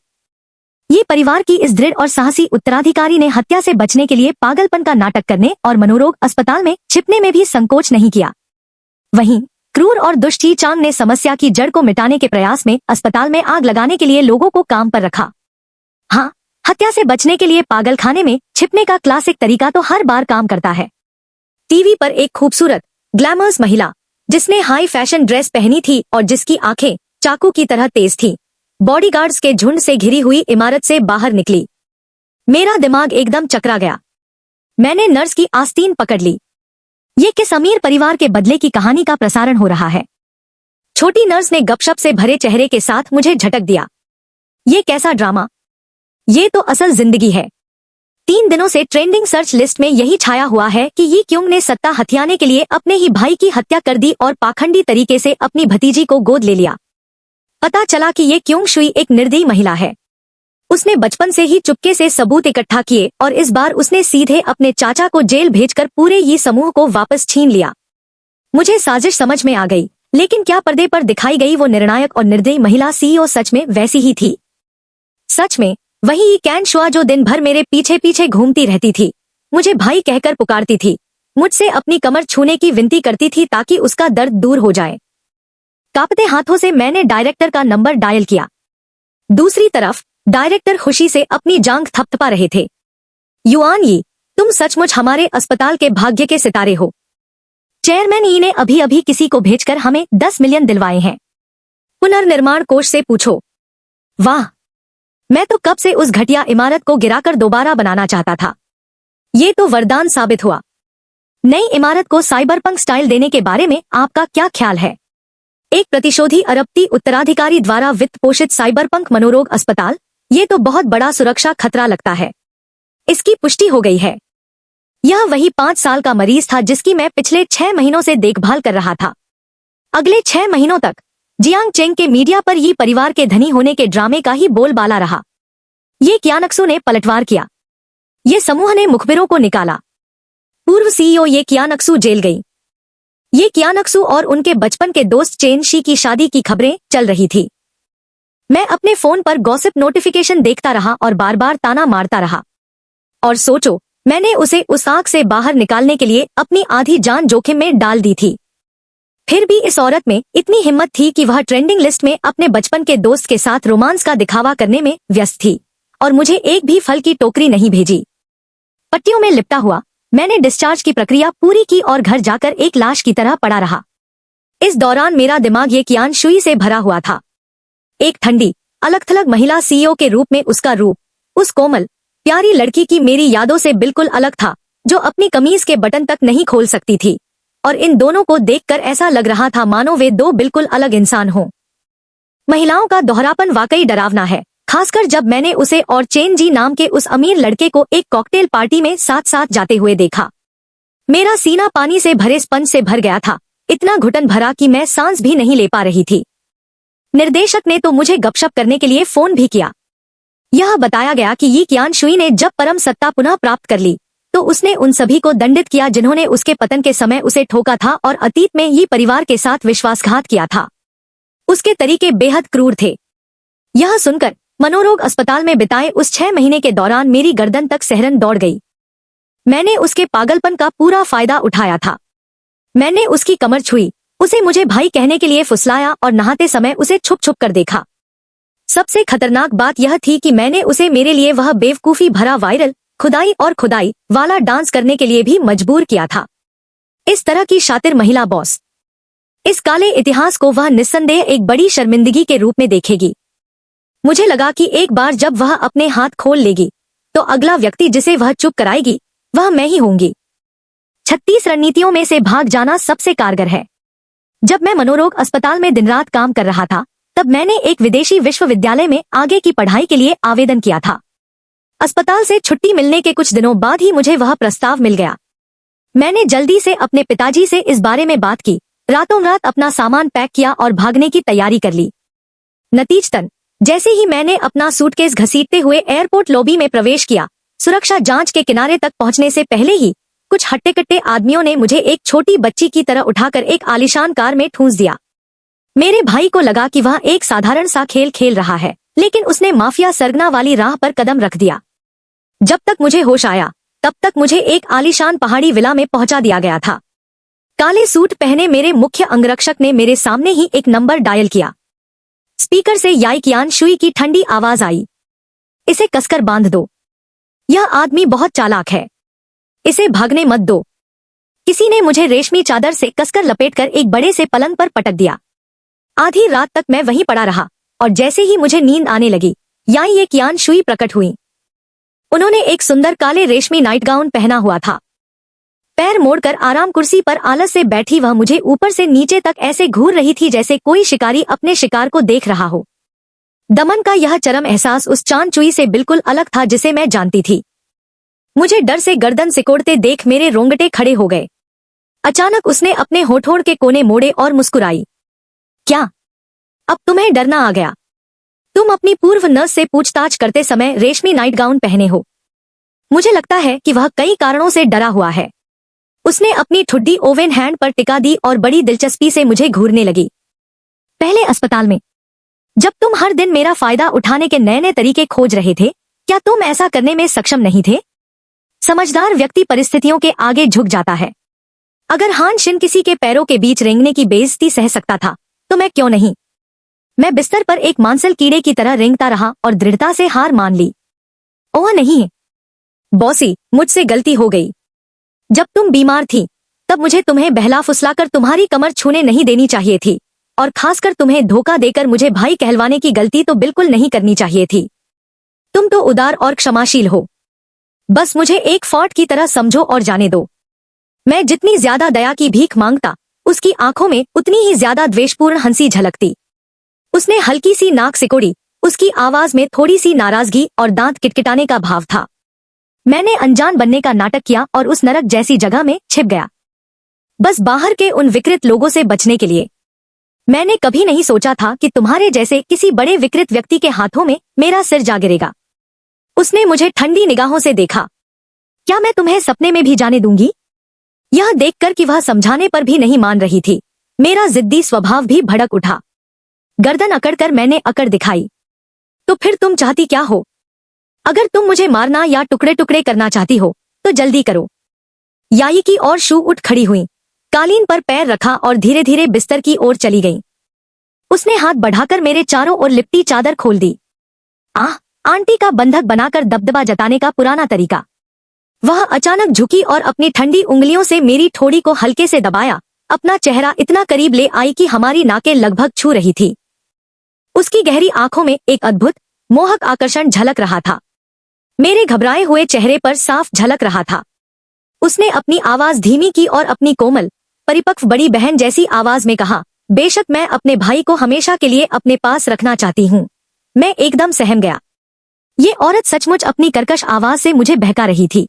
ये परिवार की इस दृढ़ और साहसी उत्तराधिकारी ने हत्या से बचने के लिए पागलपन का नाटक करने और मनोरोग अस्पताल में छिपने में भी संकोच नहीं किया। वहीं क्रूर और दुष्ट ही चांग ने समस्या की जड़ को मिटाने के प्रयास में अस्पताल में आग लगाने के लिए लोगों को काम पर रखा। हाँ, हत्या से बचने के लिए पागलखाने में छिपने का क्लासिक तरीका तो हर बार काम करता है। टीवी पर एक खूबसूरत ग्लैमरस महिला, जिसने हाई फैशन ड्रेस पहनी थी और जिसकी आंखें चाकू की तरह तेज थी, बॉडीगार्ड्स के झुंड से घिरी हुई इमारत से बाहर निकली। मेरा दिमाग एकदम चकरा गया। मैंने नर्स की आस्तीन पकड़ ली। ये किस अमीर परिवार के बदले की कहानी का प्रसारण हो रहा है? छोटी नर्स ने गपशप से भरे चेहरे के साथ मुझे झटक दिया। ये कैसा ड्रामा? ये तो असल जिंदगी है। 3 दिनों से ट्रेंडिंग सर्च लिस्ट में यही छाया हुआ है कि ये क्योंग ने सत्ता हथियाने के लिए अपने ही भाई की हत्या कर दी और पाखंडी तरीके से अपनी भतीजी को गोद ले लिया। पता चला कि ये कियांग एक निर्दयी महिला है। उसने बचपन से ही चुपके से सबूत इकट्ठा किए और इस बार उसने सीधे अपने चाचा को जेल भेजकर पूरे ये समूह को वापस छीन लिया। मुझे साजिश समझ में आ गई, लेकिन क्या पर्दे पर दिखाई गई वो निर्णायक और निर्दयी महिला सीईओ सच में वैसी ही थी? सच में वही ये कैन शुआ जो दिन भर मेरे पीछे पीछे घूमती रहती थी, मुझे भाई कहकर पुकारती थी, मुझसे अपनी कमर छूने की विनती करती थी ताकि उसका दर्द दूर हो जाए। कांपते हाथों से मैंने डायरेक्टर का नंबर डायल किया। दूसरी तरफ डायरेक्टर खुशी से अपनी जांघ थपथपा रहे थे। युआन यी, तुम सचमुच हमारे अस्पताल के भाग्य के सितारे हो। चेयरमैन यी ने अभी अभी किसी को भेजकर हमें 10 मिलियन दिलवाए हैं। पुनर्निर्माण कोष से पूछो। वाह, मैं तो कब से उस घटिया इमारत को गिराकर दोबारा बनाना चाहता था। ये तो वरदान साबित हुआ। नई इमारत को साइबरपंक स्टाइल देने के बारे में आपका क्या ख्याल है? एक प्रतिशोधी अरबती उत्तराधिकारी द्वारा वित्त पोषित साइबरपंक मनोरोग अस्पताल, ये तो बहुत बड़ा सुरक्षा खतरा लगता है। इसकी पुष्टि हो गई है। यह वही 5 साल का मरीज था जिसकी मैं पिछले 6 महीनों से देखभाल कर रहा था। अगले 6 महीनों तक जियांग चेंग के मीडिया पर ये परिवार के धनी होने के ड्रामे का ही बोलबाला रहा। ये कियानक्सू ने पलटवार किया। ये समूह ने मुखबिरों को निकाला। पूर्व सीईओ ये कियानक्सू जेल गई। ये कियानक्सू और उनके बचपन के दोस्त चेन शी की शादी की खबरें चल रही थी। मैं अपने फोन पर गॉसिप नोटिफिकेशन देखता रहा और बार बार ताना मारता रहा। और सोचो, मैंने उसे उस आग से बाहर निकालने के लिए अपनी आधी जान जोखिम में डाल दी थी। फिर भी इस औरत में इतनी हिम्मत थी कि वह ट्रेंडिंग लिस्ट में अपने बचपन के दोस्त के साथ रोमांस का दिखावा करने में व्यस्त थी और मुझे एक भी फल की टोकरी नहीं भेजी। पट्टियों में लिपटा हुआ मैंने डिस्चार्ज की प्रक्रिया पूरी की और घर जाकर एक लाश की तरह पड़ा रहा। इस दौरान मेरा दिमाग ये कियान शुई से भरा हुआ था। एक ठंडी अलग थलग महिला सीईओ के रूप में उसका रूप उस कोमल प्यारी लड़की की मेरी यादों से बिल्कुल अलग था, जो अपनी कमीज के बटन तक नहीं खोल सकती थी, और इन दोनों को देखकर ऐसा लग रहा था मानो वे दो बिल्कुल अलग इंसान हों। महिलाओं का दोहरापन वाकई डरावना है, खासकर जब मैंने उसे और चेन जी नाम के उस अमीर लड़के को एक कॉकटेल पार्टी में साथ साथ जाते हुए देखा। मेरा सीना पानी से भरे स्पंज से भर गया था, इतना घुटन भरा कि मैं सांस भी नहीं ले पा रही थी। निर्देशक ने तो मुझे गपशप करने के लिए फोन भी किया। यह बताया गया कि यी कियान शुई ने जब परम सत्ता पुनः प्राप्त कर ली तो उसने उन सभी को दंडित किया जिन्होंने उसके पतन के समय उसे ठोका था और अतीत में यी परिवार के साथ विश्वासघात किया था। उसके तरीके बेहद क्रूर थे। यह सुनकर मनोरोग अस्पताल में बिताए उस 6 महीने के दौरान मेरी गर्दन तक सहरन दौड़ गई। मैंने उसके पागलपन का पूरा फायदा उठाया था। मैंने उसकी कमर छुई, उसे मुझे भाई कहने के लिए फुसलाया और नहाते समय उसे छुप छुप कर देखा। सबसे खतरनाक बात यह थी कि मैंने उसे मेरे लिए वह बेवकूफी भरा वायरल खुदाई और खुदाई वाला डांस करने के लिए भी मजबूर किया था। इस तरह की शातिर महिला बॉस, इस काले इतिहास को वह निस्संदेह एक बड़ी शर्मिंदगी के रूप में देखेगी। मुझे लगा कि एक बार जब वह अपने हाथ खोल लेगी तो अगला व्यक्ति जिसे वह चुप कराएगी वह मैं ही होंगी। 36 रणनीतियों में से भाग जाना सबसे कारगर है। जब मैं मनोरोग अस्पताल में दिन रात काम कर रहा था तब मैंने एक विदेशी विश्वविद्यालय में आगे की पढ़ाई के लिए आवेदन किया था। अस्पताल से छुट्टी मिलने के कुछ दिनों बाद ही मुझे वह प्रस्ताव मिल गया। मैंने जल्दी से अपने पिताजी से इस बारे में बात की, रातों रात अपना सामान पैक किया और भागने की तैयारी कर ली। नतीजतन जैसे ही मैंने अपना सूटकेस घसीटते हुए एयरपोर्ट लॉबी में प्रवेश किया, सुरक्षा जांच के किनारे तक पहुंचने से पहले ही कुछ हट्टे कट्टे आदमियों ने मुझे एक छोटी बच्ची की तरह उठाकर एक आलीशान कार में ठूंस दिया। मेरे भाई को लगा कि वह एक साधारण सा खेल खेल रहा है, लेकिन उसने माफिया सरगना वाली राह पर कदम रख दिया। जब तक मुझे होश आया तब तक मुझे एक आलीशान पहाड़ी विला में पहुंचा दिया गया था। काले सूट पहने मेरे मुख्य अंगरक्षक ने मेरे सामने ही एक नंबर डायल किया। स्पीकर से याई कियान शुई की ठंडी आवाज आई, इसे कसकर बांध दो, यह आदमी बहुत चालाक है, इसे भागने मत दो। किसी ने मुझे रेशमी चादर से कसकर लपेटकर एक बड़े से पलंग पर पटक दिया। आधी रात तक मैं वहीं पड़ा रहा और जैसे ही मुझे नींद आने लगी याई ये कियान शुई प्रकट हुई। उन्होंने एक सुंदर काले रेशमी नाइट गाउन पहना हुआ था। पैर मोड़कर आराम कुर्सी पर आलस से बैठी वह मुझे ऊपर से नीचे तक ऐसे घूर रही थी जैसे कोई शिकारी अपने शिकार को देख रहा हो। दमन का यह चरम एहसास उस चांद चुई से बिल्कुल अलग था जिसे मैं जानती थी। मुझे डर से गर्दन सिकोड़ते देख मेरे रोंगटे खड़े हो गए। अचानक उसने अपने होठों के कोने मोड़े और मुस्कुराई, क्या अब तुम्हें डरना आ गया? तुम अपनी पूर्व नर्स से पूछताछ करते समय रेशमी नाइट गाउन पहने हो। मुझे लगता है कि वह कई कारणों से डरा हुआ है। उसने अपनी ठुड्डी ओवन हैंड पर टिका दी और बड़ी दिलचस्पी से मुझे घूरने लगी। पहले अस्पताल में जब तुम हर दिन मेरा फायदा उठाने के नए नए तरीके खोज रहे थे, क्या तुम ऐसा करने में सक्षम नहीं थे? समझदार व्यक्ति परिस्थितियों के आगे झुक जाता है। अगर हान शिन किसी के पैरों के बीच रेंगने की बेइज्जती सह सकता था तो मैं क्यों नहीं? मैं बिस्तर पर एक मांसल कीड़े की तरह रेंगता रहा और दृढ़ता से हार मान ली। ओह नहीं बॉसी, मुझसे गलती हो गई। जब तुम बीमार थी तब मुझे तुम्हें बहला फुसलाकर तुम्हारी कमर छूने नहीं देनी चाहिए थी, और खासकर तुम्हें धोखा देकर मुझे भाई कहलवाने की गलती तो बिल्कुल नहीं करनी चाहिए थी। तुम तो उदार और क्षमाशील हो। बस मुझे एक फॉर्ट की तरह समझो और जाने दो। मैं जितनी ज्यादा दया की भीख मांगता उसकी आंखों में उतनी ही ज्यादा द्वेषपूर्ण हंसी झलकती। उसने हल्की सी नाक सिकोड़ी, उसकी आवाज में थोड़ी सी नाराजगी और दांत किटकिटाने का भाव था। मैंने अनजान बनने का नाटक किया और उस नरक जैसी जगह में छिप गया, बस बाहर के उन विकृत लोगों से बचने के लिए। मैंने कभी नहीं सोचा था कि तुम्हारे जैसे किसी बड़े विकृत व्यक्ति के हाथों में मेरा सिर जा गिरेगा। उसने मुझे ठंडी निगाहों से देखा। क्या मैं तुम्हें सपने में भी जाने दूंगी? यह देखकर कि वह समझाने पर भी नहीं मान रही थी, मेरा जिद्दी स्वभाव भी भड़क उठा। गर्दन अकड़कर मैंने अकड़ दिखाई, तो फिर तुम चाहती क्या हो? अगर तुम मुझे मारना या टुकड़े टुकड़े करना चाहती हो तो जल्दी करो। याई की और शू उठ खड़ी हुई। कालीन पर पैर रखा और धीरे धीरे बिस्तर की ओर चली गई। उसने हाथ बढ़ाकर मेरे चारों ओर लिपटी चादर खोल दी। आंटी का बंधक बनाकर दबदबा जताने का पुराना तरीका। वह अचानक झुकी और अपनी ठंडी उंगलियों से मेरी ठोड़ी को हल्के से दबाया, अपना चेहरा इतना करीब ले आई कि हमारी नाकें लगभग छू रही थी। उसकी गहरी आंखों में एक अद्भुत मोहक आकर्षण झलक रहा था, मेरे घबराए हुए चेहरे पर साफ झलक रहा था। उसने अपनी आवाज धीमी की और अपनी कोमल, परिपक्व बड़ी बहन जैसी आवाज में कहा, बेशक मैं अपने भाई को हमेशा के लिए अपने पास रखना चाहती हूँ। मैं एकदम सहम गया। ये औरत सचमुच अपनी कर्कश आवाज से मुझे बहका रही थी।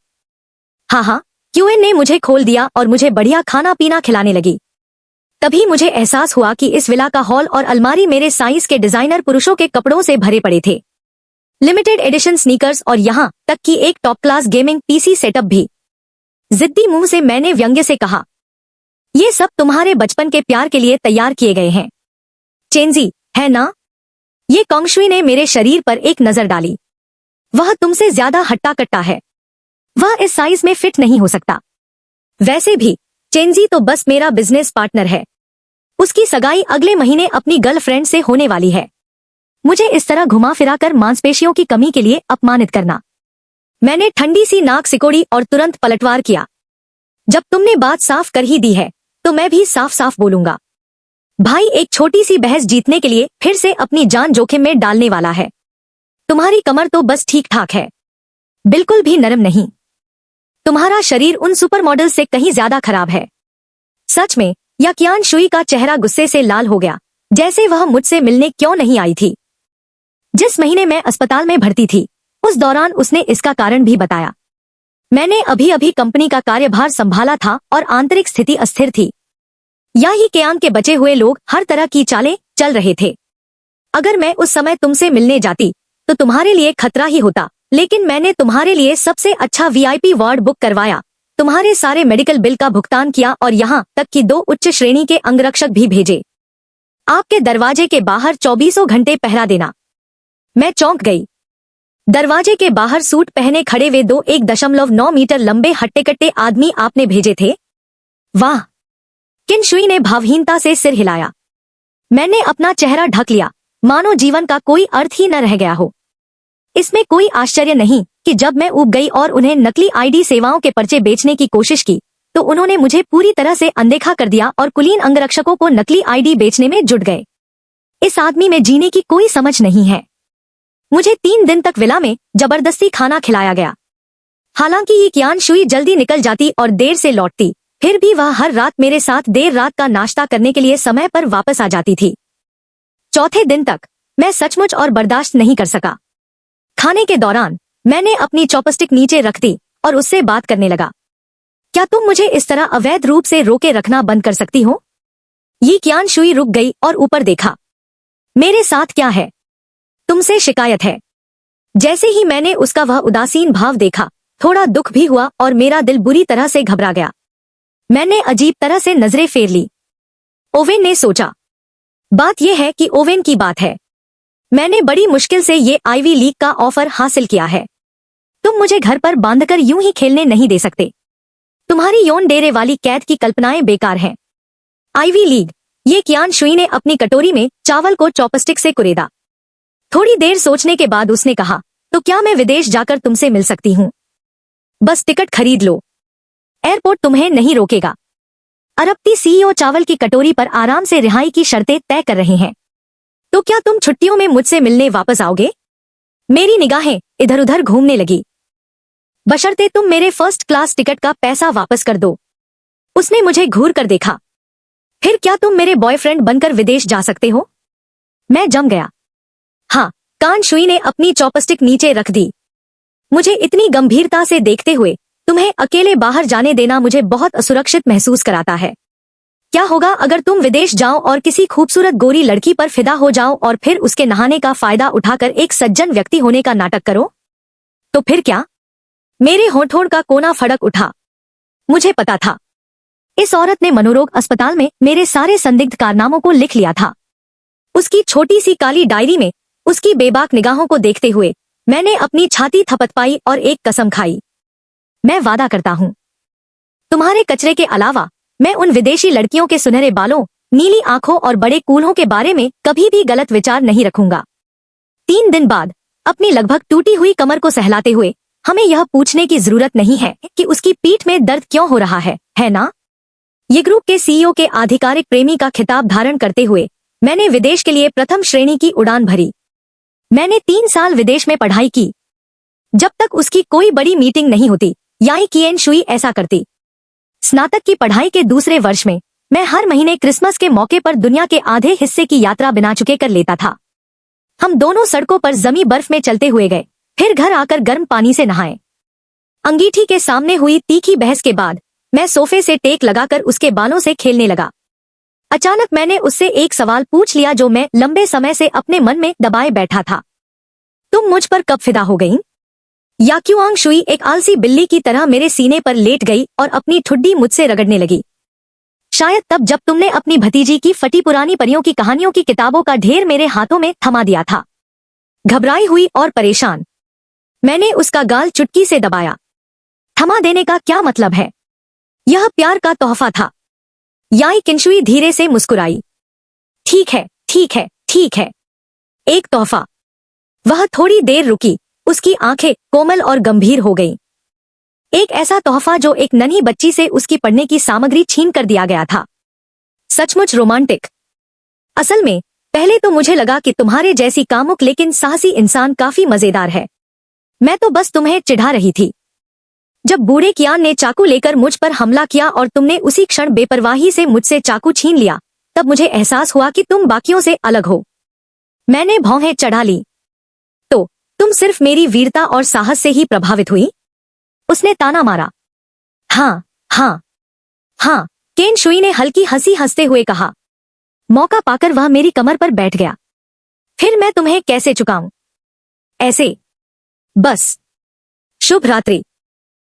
हाँ, क्यूएन ने मुझे खोल दिया और मुझे बढ़िया खाना पीना खिलाने लगी। तभी मुझे एहसास हुआ कि इस विला का हॉल और अलमारी मेरे साइज के डिजाइनर पुरुषों के कपड़ों से भरे पड़े थे। लिमिटेड एडिशन स्नीकर्स और यहाँ तक कि एक top class gaming PC setup भी। जिद्दी मुंह से मैंने व्यंग्य से कहा, ये सब तुम्हारे बचपन के प्यार के लिए तैयार किए गए हैं, चेंजी, है ना? ये कोंगशुई ने मेरे शरीर पर एक नजर डाली। वह तुमसे ज्यादा हट्टा कट्टा है, वह इस साइज में फिट नहीं हो सकता। वैसे भी चेंजी तो बस मेरा बिजनेस पार्टनर है। उसकी सगाई अगले महीने अपनी गर्लफ्रेंड से होने वाली है। मुझे इस तरह घुमा फिराकर मांसपेशियों की कमी के लिए अपमानित करना। मैंने ठंडी सी नाक सिकोड़ी और तुरंत पलटवार किया। जब तुमने बात साफ कर ही दी है तो मैं भी साफ साफ बोलूंगा। भाई एक छोटी सी बहस जीतने के लिए फिर से अपनी जान जोखिम में डालने वाला है। तुम्हारी कमर तो बस ठीक ठाक है, बिल्कुल भी नरम नहीं। तुम्हारा शरीर उन सुपर मॉडल से कहीं ज्यादा खराब है। सच में, याकियान शुई का चेहरा गुस्से से लाल हो गया, जैसे वह मुझसे मिलने क्यों नहीं आई थी। जिस महीने मैं अस्पताल में भर्ती थी, उस दौरान उसने इसका कारण भी बताया। मैंने अभी अभी कंपनी का कार्यभार संभाला था और आंतरिक स्थिति अस्थिर थी। याही केयांग के बचे हुए लोग हर तरह की चालें चल रहे थे। अगर मैं उस समय तुमसे मिलने जाती तो तुम्हारे लिए खतरा ही होता, लेकिन मैंने तुम्हारे लिए सबसे अच्छा वीआईपी वार्ड बुक करवाया, तुम्हारे सारे मेडिकल बिल का भुगतान किया और यहाँ तक कि 2 उच्च श्रेणी के अंगरक्षक भी भेजे। आपके दरवाजे के बाहर 24 घंटे पहरा देना। मैं चौंक गई। दरवाजे के बाहर सूट पहने खड़े वे 2 1.9 मीटर लंबे हट्टे-कट्टे आदमी आपने भेजे थे? वाह! किन शुई ने भावहीनता से सिर हिलाया। मैंने अपना चेहरा ढक लिया, मानो जीवन का कोई अर्थ ही न रह गया हो। इसमें कोई आश्चर्य नहीं कि जब मैं ऊब गई और उन्हें नकली आईडी सेवाओं के पर्चे बेचने की कोशिश की तो उन्होंने मुझे पूरी तरह से अनदेखा कर दिया और कुलीन अंगरक्षकों को नकली आईडी बेचने में जुट गए। इस आदमी में जीने की कोई समझ नहीं है। मुझे 3 दिन तक विला में जबरदस्ती खाना खिलाया गया। हालांकि ये कियान शुई जल्दी निकल जाती और देर से लौटती, फिर भी वह हर रात मेरे साथ देर रात का नाश्ता करने के लिए समय पर वापस आ जाती थी। चौथे दिन तक मैं सचमुच और बर्दाश्त नहीं कर सका। खाने के दौरान मैंने अपनी चॉपस्टिक नीचे रख दी और उससे बात करने लगा। क्या तुम मुझे इस तरह अवैध रूप से रोके रखना बंद कर सकती हो? ये कियान शुई रुक गई और ऊपर देखा। मेरे साथ क्या है? तुमसे शिकायत है। जैसे ही मैंने उसका वह उदासीन भाव देखा, थोड़ा दुख भी हुआ और मेरा दिल बुरी तरह से घबरा गया। मैंने अजीब तरह से नजरें फेर ली। ओवेन ने सोचा, बात यह है कि ओवेन की बात है। मैंने बड़ी मुश्किल से ये आईवी लीग का ऑफर हासिल किया है। तुम मुझे घर पर बांधकर यूं ही खेलने नहीं दे सकते। तुम्हारी यौन डेरे वाली कैद की कल्पनाएं बेकार हैं। आईवी लीग, ये कियान शुई ने अपनी कटोरी में चावल को चॉपस्टिक से कुरेदा। थोड़ी देर सोचने के बाद उसने कहा, तो क्या मैं विदेश जाकर तुमसे मिल सकती हूँ? बस टिकट खरीद लो, एयरपोर्ट तुम्हें नहीं रोकेगा। अरबती सीईओ चावल की कटोरी पर आराम से रिहाई की शर्तें तय कर रहे हैं। तो क्या तुम छुट्टियों में मुझसे मिलने वापस आओगे? मेरी निगाहें इधर उधर घूमने लगी। बशर्ते तुम मेरे फर्स्ट क्लास टिकट का पैसा वापस कर दो। उसने मुझे घूर कर देखा। फिर क्या तुम मेरे बॉयफ्रेंड बनकर विदेश जा सकते हो? मैं जम गया। हाँ, कान शुई ने अपनी चॉपस्टिक नीचे रख दी। मुझे इतनी गंभीरता से देखते हुए तुम्हें अकेले बाहर जाने देना मुझे बहुत असुरक्षित महसूस कराता है। क्या होगा अगर तुम विदेश जाओ और किसी खूबसूरत गोरी लड़की पर फिदा हो जाओ और फिर उसके नहाने का फायदा उठाकर एक सज्जन व्यक्ति होने का नाटक करो? तो फिर क्या? मेरे होठों का कोना फड़क उठा। मुझे पता था, इस औरत ने मनोरोग अस्पताल में मेरे सारे संदिग्ध कारनामों को लिख लिया था। उसकी छोटी सी काली डायरी में उसकी बेबाक निगाहों को देखते हुए मैंने अपनी छाती थपथपाई और एक कसम खाई। मैं वादा करता हूं, तुम्हारे कचरे के अलावा मैं उन विदेशी लड़कियों के सुनहरे बालों, नीली आंखों और बड़े कूल्हों के बारे में कभी भी गलत विचार नहीं रखूंगा। 3 दिन बाद अपनी लगभग टूटी हुई कमर को सहलाते हुए हमें यह पूछने की जरूरत नहीं है कि उसकी पीठ में दर्द क्यों हो रहा है ना? ये ग्रुप के सीईओ के आधिकारिक प्रेमी का खिताब धारण करते हुए मैंने विदेश के लिए प्रथम श्रेणी की उड़ान भरी। मैंने 3 साल विदेश में पढ़ाई की। जब तक उसकी कोई बड़ी मीटिंग नहीं होती, याई किएन शुई ऐसा करती। स्नातक की पढ़ाई के दूसरे वर्ष में मैं हर महीने क्रिसमस के मौके पर दुनिया के आधे हिस्से की यात्रा बिना चुके कर लेता था। हम दोनों सड़कों पर जमी बर्फ में चलते हुए गए, फिर घर आकर गर्म पानी से नहाए। अंगीठी के सामने हुई तीखी बहस के बाद मैं सोफे से टेक लगाकर उसके बालों से खेलने लगा। अचानक मैंने उससे एक सवाल पूछ लिया जो मैं लंबे समय से अपने मन में दबाए बैठा था। तुम मुझ पर कब फिदा हो गईं? याक्युआंग शुई एक आलसी बिल्ली की तरह मेरे सीने पर लेट गई और अपनी ठुड्डी मुझसे रगड़ने लगी। शायद तब जब तुमने अपनी भतीजी की फटी पुरानी परियों की कहानियों की किताबों का ढेर मेरे हाथों में थमा दिया था। घबराई हुई और परेशान मैंने उसका गाल चुटकी से दबाया। थमा देने का क्या मतलब है? यह प्यार का तोहफा था। याई किनशुई धीरे से मुस्कुराई। ठीक है, ठीक है, ठीक है। एक तोहफा। वह थोड़ी देर रुकी, उसकी आंखें कोमल और गंभीर हो गईं। एक ऐसा तोहफा जो एक नन्ही बच्ची से उसकी पढ़ने की सामग्री छीन कर दिया गया था। सचमुच रोमांटिक। असल में पहले तो मुझे लगा कि तुम्हारे जैसी कामुक लेकिन साहसी इंसान काफी मजेदार है। मैं तो बस तुम्हें चिढ़ा रही थी। जब बूढ़े कियान ने चाकू लेकर मुझ पर हमला किया और तुमने उसी क्षण बेपरवाही से मुझसे चाकू छीन लिया, तब मुझे एहसास हुआ कि तुम बाकियों से अलग हो। मैंने भौहें चढ़ा ली। तो तुम सिर्फ मेरी वीरता और साहस से ही प्रभावित हुई? उसने ताना मारा। हाँ, हाँ, हाँ, केन शुई ने हल्की हंसी हंसते हुए कहा। मौका पाकर वह मेरी कमर पर बैठ गया। फिर मैं तुम्हें कैसे चुकाऊं? ऐसे। बस। शुभ रात्रि।